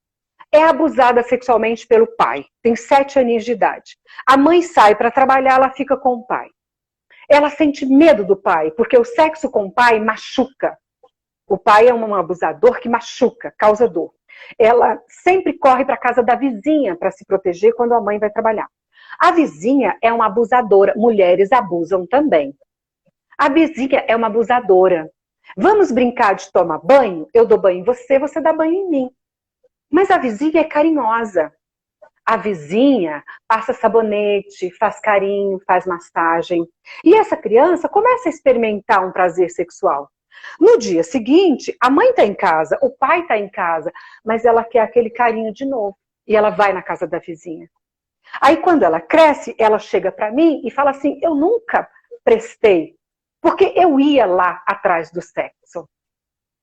É abusada sexualmente pelo pai. Tem 7 aninhos de idade. A mãe sai para trabalhar, ela fica com o pai. Ela sente medo do pai, porque o sexo com o pai machuca. O pai é um abusador que machuca, causa dor. Ela sempre corre para a casa da vizinha para se proteger quando a mãe vai trabalhar. A vizinha é uma abusadora. Mulheres abusam também. A vizinha é uma abusadora. Vamos brincar de tomar banho? Eu dou banho em você, você dá banho em mim. Mas a vizinha é carinhosa. A vizinha passa sabonete, faz carinho, faz massagem. E essa criança começa a experimentar um prazer sexual. No dia seguinte, a mãe está em casa, o pai está em casa, mas ela quer aquele carinho de novo. E ela vai na casa da vizinha. Aí quando ela cresce, ela chega para mim e fala assim, eu nunca prestei, porque eu ia lá atrás do sexo.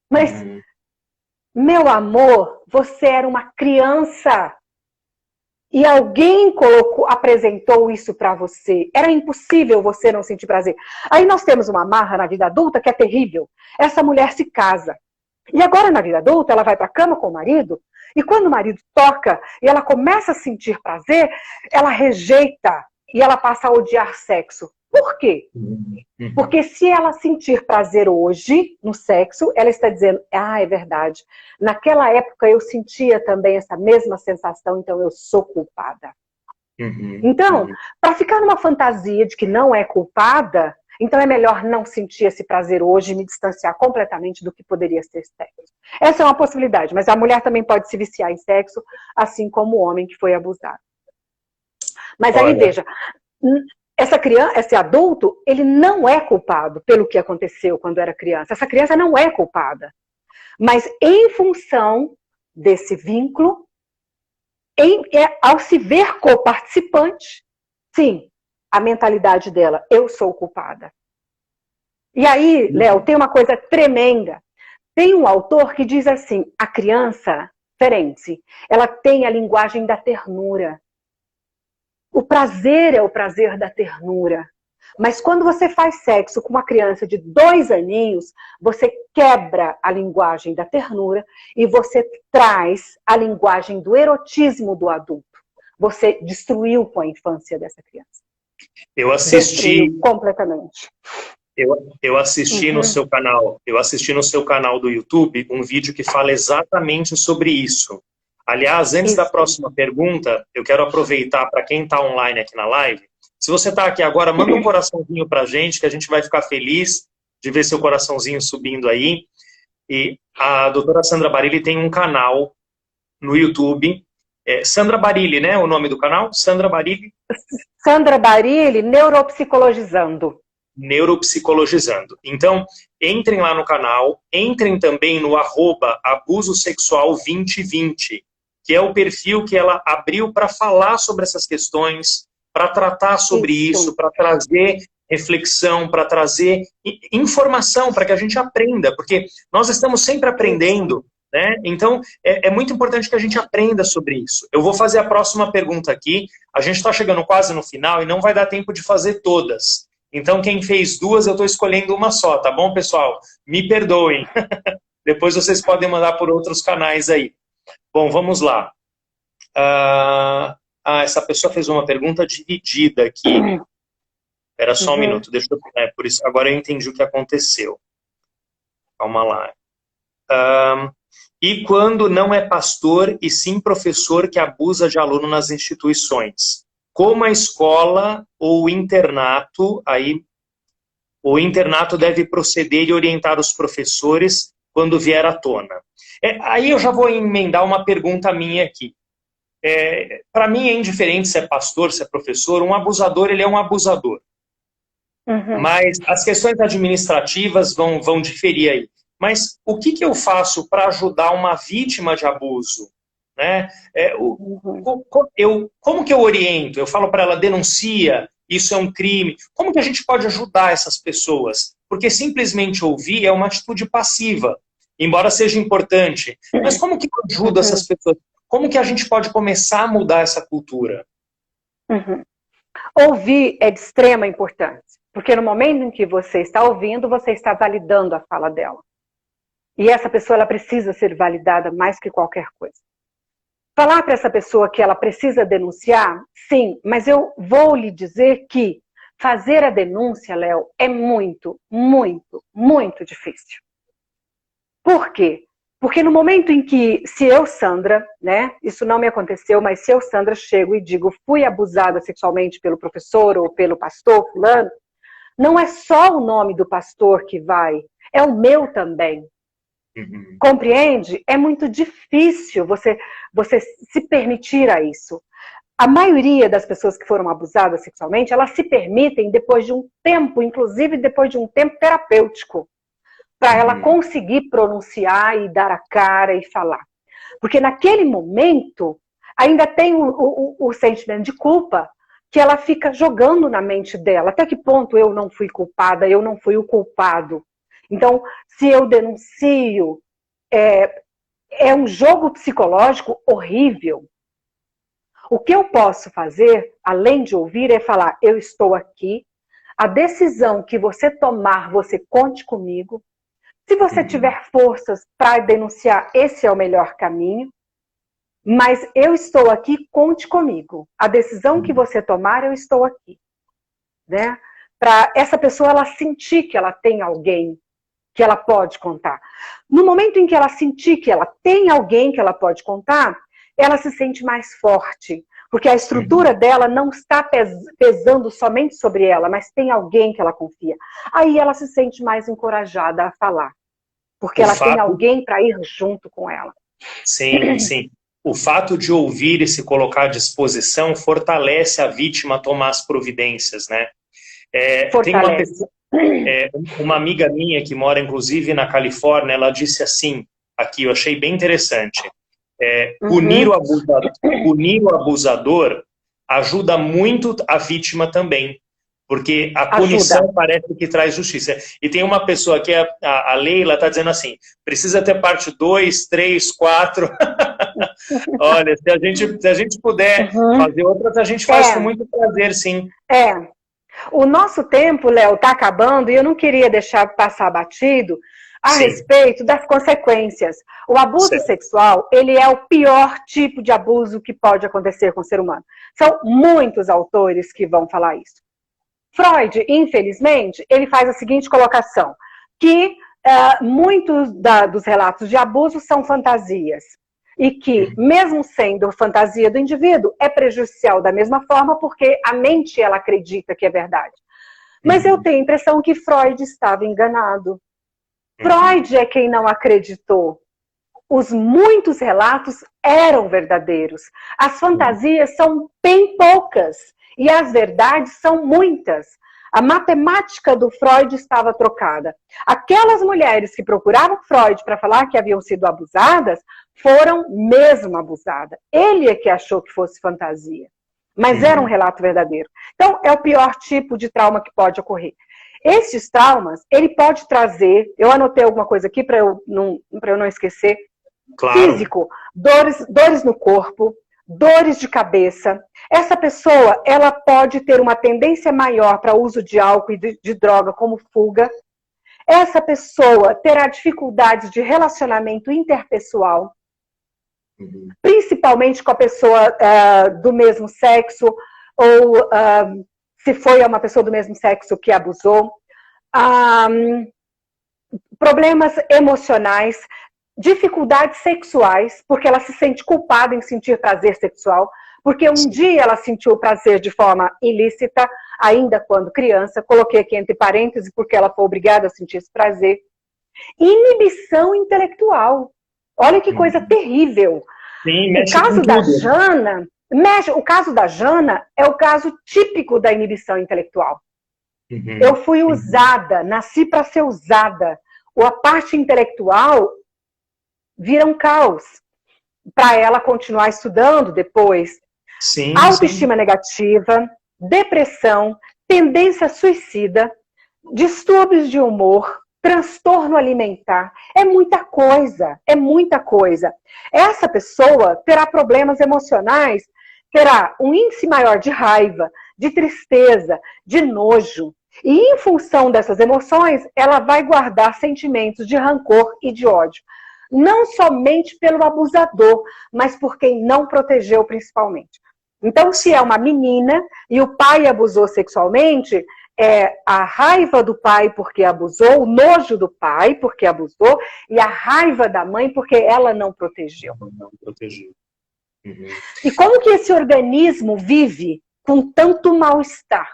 Mas, meu amor, você era uma criança. E alguém apresentou isso para você. Era impossível você não sentir prazer. Aí nós temos uma marra na vida adulta que é terrível. Essa mulher se casa. E agora na vida adulta ela vai para a cama com o marido. E quando o marido toca e ela começa a sentir prazer, ela rejeita e ela passa a odiar sexo. Por quê? Porque se ela sentir prazer hoje no sexo, ela está dizendo, é verdade. Naquela época eu sentia também essa mesma sensação, então eu sou culpada. Então, para ficar numa fantasia de que não é culpada, então é melhor não sentir esse prazer hoje e me distanciar completamente do que poderia ser sexo. Essa é uma possibilidade, mas a mulher também pode se viciar em sexo, assim como o homem que foi abusado. Mas aí, veja, essa criança, esse adulto, ele não é culpado pelo que aconteceu quando era criança. Essa criança não é culpada. Mas em função desse vínculo, ao se ver co-participante, sim, a mentalidade dela, eu sou culpada. E aí, Léo, tem uma coisa tremenda. Tem um autor que diz assim, a criança, Ferenczi, ela tem a linguagem da ternura. O prazer é o prazer da ternura. Mas quando você faz sexo com uma criança de 2 aninhos, você quebra a linguagem da ternura e você traz a linguagem do erotismo do adulto. Você destruiu com a infância dessa criança. Eu assisti... Destruiu completamente. Eu assisti no seu canal, do YouTube um vídeo que fala exatamente sobre isso. Aliás, antes da próxima pergunta, eu quero aproveitar para quem está online aqui na live. Se você está aqui agora, manda um coraçãozinho para a gente, que a gente vai ficar feliz de ver seu coraçãozinho subindo aí. E a doutora Sandra Barilli tem um canal no YouTube. Sandra Barilli, né? O nome do canal? Sandra Barilli? Sandra Barilli, Neuropsicologizando. Neuropsicologizando. Então, entrem lá no canal, entrem também no @abusosexual2020, que é o perfil que ela abriu para falar sobre essas questões, para tratar sobre isso, para trazer reflexão, para trazer informação, para que a gente aprenda, porque nós estamos sempre aprendendo, né? Então, é muito importante que a gente aprenda sobre isso. Eu vou fazer a próxima pergunta aqui, a gente está chegando quase no final e não vai dar tempo de fazer todas. Então, quem fez 2, eu estou escolhendo uma só, tá bom, pessoal? Me perdoem. Depois vocês podem mandar por outros canais aí. Bom, vamos lá. Essa pessoa fez uma pergunta dividida aqui. Espera só um minuto, deixa eu... por isso, agora eu entendi o que aconteceu. Calma lá. E quando não é pastor e sim professor que abusa de aluno nas instituições? Como a escola ou o internato deve proceder e orientar os professores quando vier à tona? Aí eu já vou emendar uma pergunta minha aqui. Para mim é indiferente se é pastor, se é professor, um abusador, ele é um abusador. Mas as questões administrativas vão diferir aí. Mas o que eu faço para ajudar uma vítima de abuso? Né? Como que eu oriento? Eu falo para ela, denuncia, isso é um crime. Como que a gente pode ajudar essas pessoas? Porque simplesmente ouvir é uma atitude passiva, embora seja importante. Mas como que eu ajudo essas pessoas? Como que a gente pode começar a mudar essa cultura? Ouvir é de extrema importância. Porque no momento em que você está ouvindo, você está validando a fala dela. E essa pessoa, ela precisa ser validada mais que qualquer coisa. Falar para essa pessoa que ela precisa denunciar, sim, mas eu vou lhe dizer que fazer a denúncia, Léo, é muito, muito, muito difícil. Por quê? Porque no momento em que, se eu, Sandra, né, isso não me aconteceu, mas se eu, Sandra, chego e digo, fui abusada sexualmente pelo professor ou pelo pastor fulano, não é só o nome do pastor que vai, é o meu também. Uhum. Compreende? É muito difícil você se permitir a isso. A maioria das pessoas que foram abusadas sexualmente, elas se permitem depois de um tempo, inclusive depois de um tempo terapêutico, para ela conseguir pronunciar e dar a cara e falar. Porque naquele momento, ainda tem o sentimento de culpa que ela fica jogando na mente dela. Até que ponto eu não fui culpada, eu não fui o culpado? Então, se eu denuncio, é um jogo psicológico horrível. O que eu posso fazer, além de ouvir, é falar, eu estou aqui, a decisão que você tomar, você conte comigo. Se você tiver forças para denunciar, esse é o melhor caminho. Mas eu estou aqui, conte comigo. A decisão que você tomar, eu estou aqui. Né? Para essa pessoa ela sentir que ela tem alguém que ela pode contar. No momento em que ela sentir que ela tem alguém que ela pode contar, ela se sente mais forte. Porque a estrutura dela não está pesando somente sobre ela, mas tem alguém que ela confia. Aí ela se sente mais encorajada a falar. Porque ela tem alguém para ir junto com ela. Sim, sim. O fato de ouvir e se colocar à disposição fortalece a vítima a tomar as providências, né? Tem uma amiga minha que mora, inclusive, na Califórnia, ela disse assim, aqui, eu achei bem interessante, punir o abusador ajuda muito a vítima também, porque a punição parece que traz justiça. E tem uma pessoa aqui, a Leila, está dizendo assim, precisa ter parte 2, 3, 4... Olha, se a gente puder fazer outras, a gente faz com muito prazer, sim. O nosso tempo, Léo, está acabando e eu não queria deixar passar batido a respeito das consequências. O abuso sexual, ele é o pior tipo de abuso que pode acontecer com o ser humano. São muitos autores que vão falar isso. Freud, infelizmente, ele faz a seguinte colocação, que muitos dos relatos de abuso são fantasias. E que, mesmo sendo fantasia do indivíduo, é prejudicial da mesma forma, porque a mente, ela acredita que é verdade. Mas eu tenho a impressão que Freud estava enganado. Freud é quem não acreditou. Os muitos relatos eram verdadeiros. As fantasias são bem poucas, e as verdades são muitas. A matemática do Freud estava trocada. Aquelas mulheres que procuravam Freud para falar que haviam sido abusadas, foram mesmo abusadas. Ele é que achou que fosse fantasia. Mas era um relato verdadeiro. Então, é o pior tipo de trauma que pode ocorrer. Esses traumas, ele pode trazer, eu anotei alguma coisa aqui para eu não esquecer, físico, dores no corpo, dores de cabeça. Essa pessoa, ela pode ter uma tendência maior para o uso de álcool e de droga como fuga. Essa pessoa terá dificuldades de relacionamento interpessoal, principalmente com a pessoa do mesmo sexo, ou se foi uma pessoa do mesmo sexo que abusou. Problemas emocionais, dificuldades sexuais, porque ela se sente culpada em sentir prazer sexual, porque um dia ela sentiu prazer de forma ilícita, ainda quando criança, coloquei aqui entre parênteses, porque ela foi obrigada a sentir esse prazer. Inibição intelectual. Olha que coisa terrível. Sim, o caso da Jana é o caso típico da inibição intelectual. Eu fui usada, nasci para ser usada. A parte intelectual vira um caos para ela continuar estudando depois. Autoestima negativa, depressão, tendência suicida, distúrbios de humor, transtorno alimentar. É muita coisa, é muita coisa. Essa pessoa terá problemas emocionais, terá um índice maior de raiva, de tristeza, de nojo. E em função dessas emoções, ela vai guardar sentimentos de rancor e de ódio. Não somente pelo abusador, mas por quem não protegeu principalmente. Então, se é uma menina e o pai abusou sexualmente, é a raiva do pai porque abusou, o nojo do pai porque abusou, e a raiva da mãe porque ela não protegeu. Não protegeu. Uhum. E como que esse organismo vive com tanto mal-estar?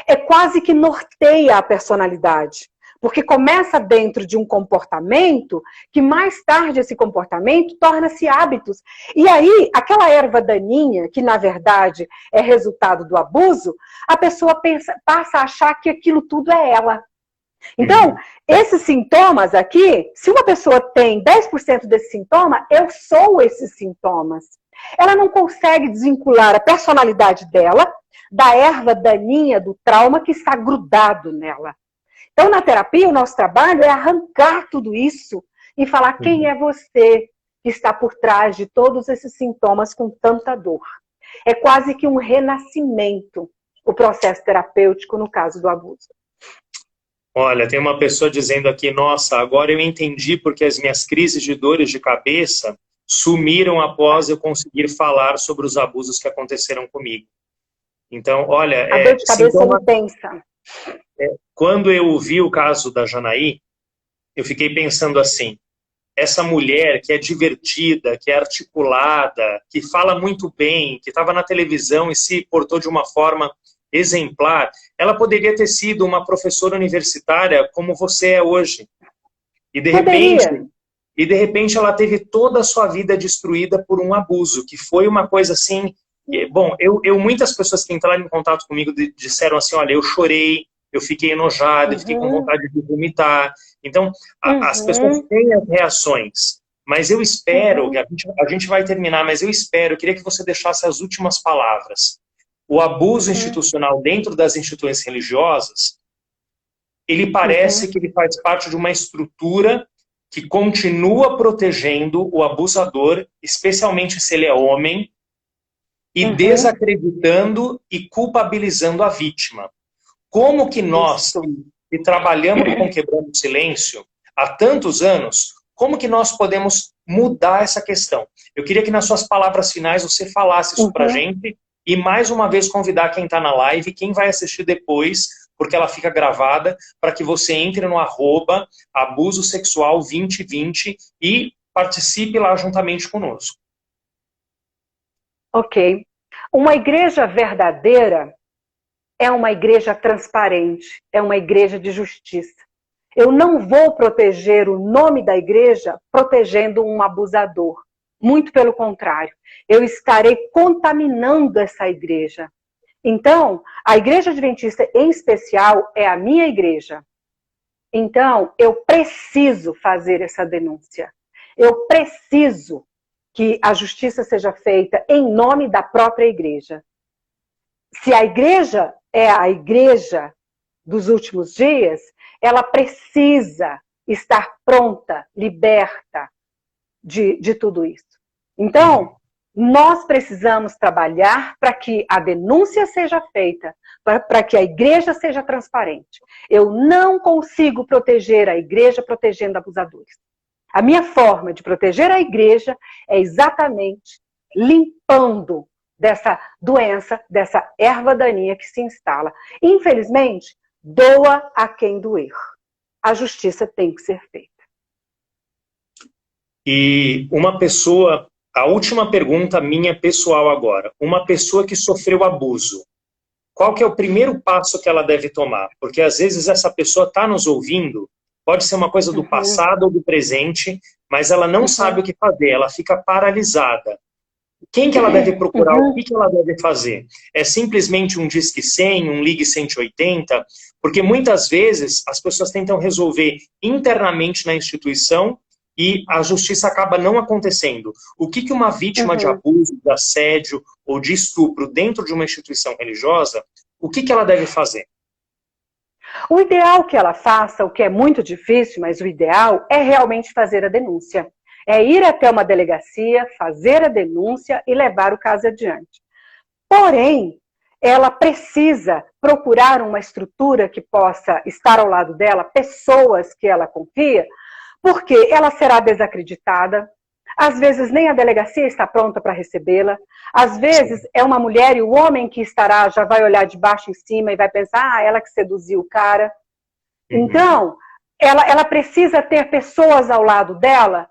É quase que norteia a personalidade. Porque começa dentro de um comportamento que mais tarde esse comportamento torna-se hábitos. E aí, aquela erva daninha, que na verdade é resultado do abuso, a pessoa passa a achar que aquilo tudo é ela. Então, esses sintomas aqui, se uma pessoa tem 10% desse sintoma, eu sou esses sintomas. Ela não consegue desvincular a personalidade dela da erva daninha do trauma que está grudado nela. Então, na terapia, o nosso trabalho é arrancar tudo isso e falar quem é você que está por trás de todos esses sintomas com tanta dor. É quase que um renascimento, o processo terapêutico no caso do abuso. Olha, tem uma pessoa dizendo aqui, nossa, agora eu entendi porque as minhas crises de dores de cabeça sumiram após eu conseguir falar sobre os abusos que aconteceram comigo. Então, olha... A dor de cabeça intensa. Quando eu ouvi o caso da Janaí, eu fiquei pensando assim, essa mulher que é divertida, que é articulada, que fala muito bem, que estava na televisão e se portou de uma forma exemplar, ela poderia ter sido uma professora universitária como você é hoje. E de repente ela teve toda a sua vida destruída por um abuso, que foi uma coisa assim... Bom, muitas pessoas que entraram em contato comigo disseram assim, olha, eu chorei, eu fiquei enojado, eu fiquei com vontade de vomitar. Então, as pessoas têm as reações. Mas eu espero, a gente vai terminar, mas eu queria que você deixasse as últimas palavras. O abuso institucional dentro das instituições religiosas, ele parece que ele faz parte de uma estrutura que continua protegendo o abusador, especialmente se ele é homem, e desacreditando e culpabilizando a vítima. Como que nós, que trabalhamos com Quebrando o Silêncio há tantos anos, como que nós podemos mudar essa questão? Eu queria que nas suas palavras finais você falasse isso pra gente e mais uma vez convidar quem está na live, quem vai assistir depois, porque ela fica gravada, para que você entre no @abuso sexual 2020 e participe lá juntamente conosco. Ok. Uma igreja verdadeira é uma igreja transparente, é uma igreja de justiça. Eu não vou proteger o nome da igreja protegendo um abusador. Muito pelo contrário. Eu estarei contaminando essa igreja. Então, a igreja adventista em especial é a minha igreja. Então, eu preciso fazer essa denúncia. Eu preciso que a justiça seja feita em nome da própria igreja. Se a igreja é a igreja dos últimos dias, ela precisa estar pronta, liberta de tudo isso. Então, nós precisamos trabalhar para que a denúncia seja feita, para que a igreja seja transparente. Eu não consigo proteger a igreja protegendo abusadores. A minha forma de proteger a igreja é exatamente limpando dessa doença, dessa erva daninha que se instala. Infelizmente, doa a quem doer. A justiça tem que ser feita. E uma pessoa, a última pergunta minha pessoal agora, uma pessoa que sofreu abuso, qual que é o primeiro passo que ela deve tomar? Porque às vezes essa pessoa está nos ouvindo, pode ser uma coisa do passado ou do presente, mas ela não sabe o que fazer, ela fica paralisada. Quem que ela deve procurar? O que ela deve fazer? É simplesmente um Disque 100, um Ligue 180? Porque muitas vezes as pessoas tentam resolver internamente na instituição e a justiça acaba não acontecendo. O que uma vítima de abuso, de assédio ou de estupro dentro de uma instituição religiosa, o que ela deve fazer? O ideal que ela faça, o que é muito difícil, mas o ideal é realmente fazer a denúncia. É ir até uma delegacia, fazer a denúncia e levar o caso adiante. Porém, ela precisa procurar uma estrutura que possa estar ao lado dela, pessoas que ela confia, porque ela será desacreditada, às vezes nem a delegacia está pronta para recebê-la, às vezes é uma mulher e o homem que estará já vai olhar de baixo em cima e vai pensar, ela que seduziu o cara. Então, ela precisa ter pessoas ao lado dela,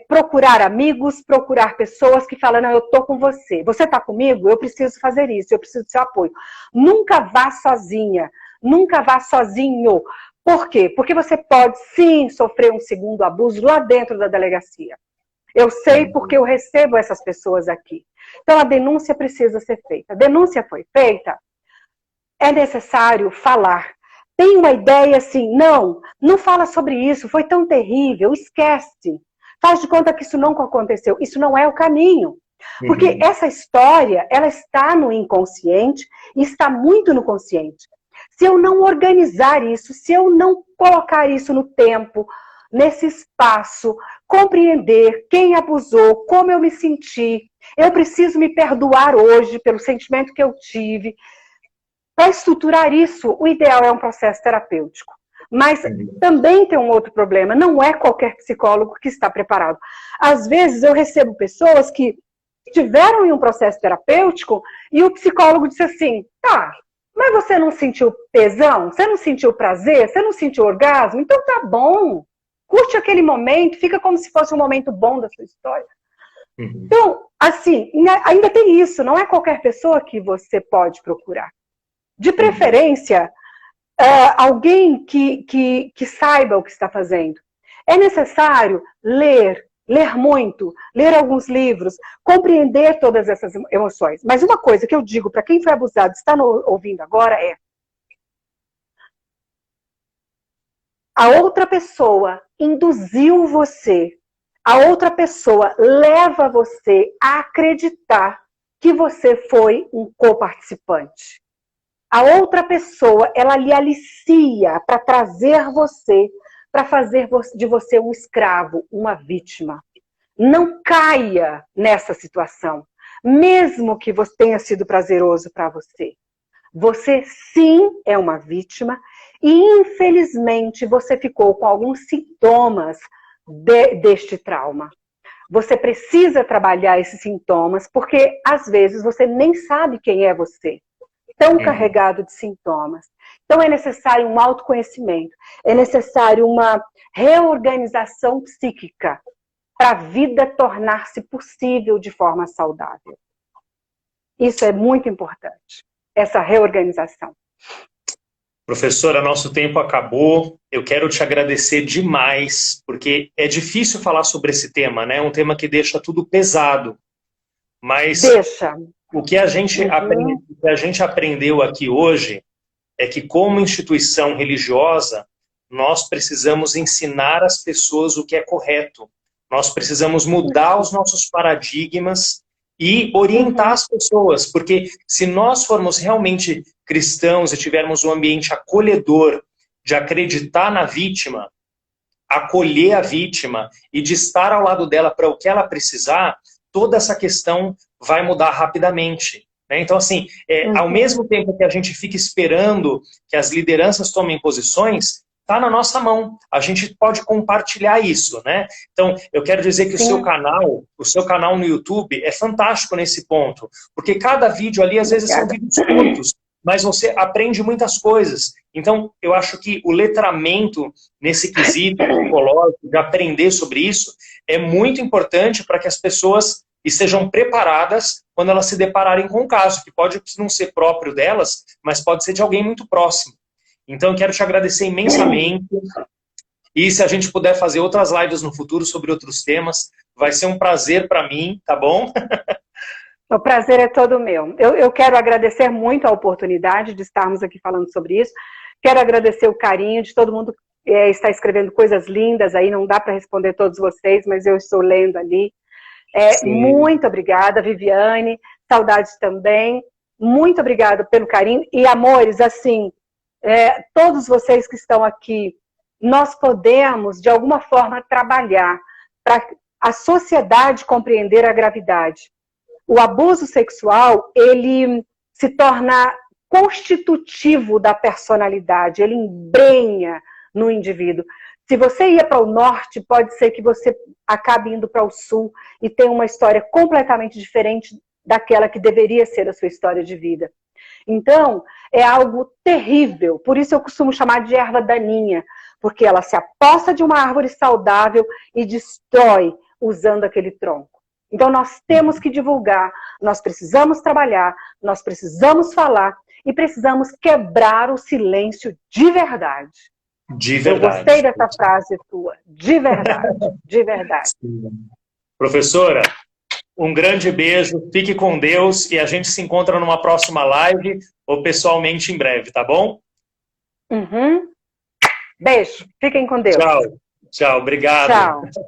procurar amigos, procurar pessoas que falam, não, eu estou com você. Você está comigo? Eu preciso fazer isso, eu preciso do seu apoio. Nunca vá sozinha, nunca vá sozinho. Por quê? Porque você pode, sim, sofrer um segundo abuso lá dentro da delegacia. Eu sei porque eu recebo essas pessoas aqui. Então, a denúncia precisa ser feita. A denúncia foi feita, é necessário falar. Tem uma ideia assim, não fala sobre isso, foi tão terrível, esquece. Faz de conta que isso nunca aconteceu. Isso não é o caminho. Porque essa história, ela está no inconsciente e está muito no consciente. Se eu não organizar isso, se eu não colocar isso no tempo, nesse espaço, compreender quem abusou, como eu me senti, eu preciso me perdoar hoje pelo sentimento que eu tive. Para estruturar isso, o ideal é um processo terapêutico. Mas também tem um outro problema, não é qualquer psicólogo que está preparado. Às vezes eu recebo pessoas que estiveram em um processo terapêutico e o psicólogo disse assim, tá, mas você não sentiu tesão? Você não sentiu prazer? Você não sentiu orgasmo? Então tá bom, curte aquele momento, fica como se fosse um momento bom da sua história. Então, assim, ainda tem isso, não é qualquer pessoa que você pode procurar. De preferência, alguém que saiba o que está fazendo. É necessário ler muito, ler alguns livros, compreender todas essas emoções. Mas uma coisa que eu digo para quem foi abusado, está ouvindo agora, é a outra pessoa induziu você, a outra pessoa leva você a acreditar que você foi um coparticipante. A outra pessoa, ela lhe alicia para trazer você, para fazer de você um escravo, uma vítima. Não caia nessa situação, mesmo que você tenha sido prazeroso para você. Você sim é uma vítima e infelizmente você ficou com alguns sintomas deste trauma. Você precisa trabalhar esses sintomas porque às vezes você nem sabe quem é você. Tão carregado de sintomas. Então é necessário um autoconhecimento, é necessário uma reorganização psíquica para a vida tornar-se possível de forma saudável. Isso é muito importante, essa reorganização. Professora, nosso tempo acabou. Eu quero te agradecer demais, porque é difícil falar sobre esse tema, né? É um tema que deixa tudo pesado. Mas deixa. O que a gente aprendeu aqui hoje é que, como instituição religiosa, nós precisamos ensinar às pessoas o que é correto. Nós precisamos mudar os nossos paradigmas e orientar as pessoas, porque se nós formos realmente cristãos e tivermos um ambiente acolhedor de acreditar na vítima, acolher a vítima e de estar ao lado dela para o que ela precisar, toda essa questão vai mudar rapidamente. Né? Então, assim, ao mesmo tempo que a gente fica esperando que as lideranças tomem posições, está na nossa mão. A gente pode compartilhar isso, né? Então, eu quero dizer que o seu canal no YouTube é fantástico nesse ponto, porque cada vídeo ali, às vezes, são vídeos curtos, mas você aprende muitas coisas. Então, eu acho que o letramento nesse quesito psicológico, de aprender sobre isso, é muito importante para que as pessoas estejam preparadas quando elas se depararem com um caso, que pode não ser próprio delas, mas pode ser de alguém muito próximo. Então, eu quero te agradecer imensamente. E se a gente puder fazer outras lives no futuro sobre outros temas, vai ser um prazer para mim, tá bom? O prazer é todo meu. Eu quero agradecer muito a oportunidade de estarmos aqui falando sobre isso. Quero agradecer o carinho de todo mundo que está escrevendo coisas lindas aí. Não dá para responder todos vocês, mas eu estou lendo ali. Muito obrigada, Viviane. Saudades também. Muito obrigada pelo carinho. E, amores, assim, todos vocês que estão aqui, nós podemos, de alguma forma, trabalhar para a sociedade compreender a gravidade. O abuso sexual, ele se torna constitutivo da personalidade, ele embrenha no indivíduo. Se você ia para o norte, pode ser que você acabe indo para o sul e tenha uma história completamente diferente daquela que deveria ser a sua história de vida. Então, é algo terrível. Por isso eu costumo chamar de erva daninha, porque ela se aposta de uma árvore saudável e destrói usando aquele tronco. Então, nós temos que divulgar, nós precisamos trabalhar, nós precisamos falar e precisamos quebrar o silêncio de verdade. De verdade. Eu gostei dessa frase tua. De verdade. De verdade. Sim. Professora, um grande beijo, fique com Deus e a gente se encontra numa próxima live ou pessoalmente em breve, tá bom? Uhum. Beijo, fiquem com Deus. Tchau, tchau, obrigado. Tchau.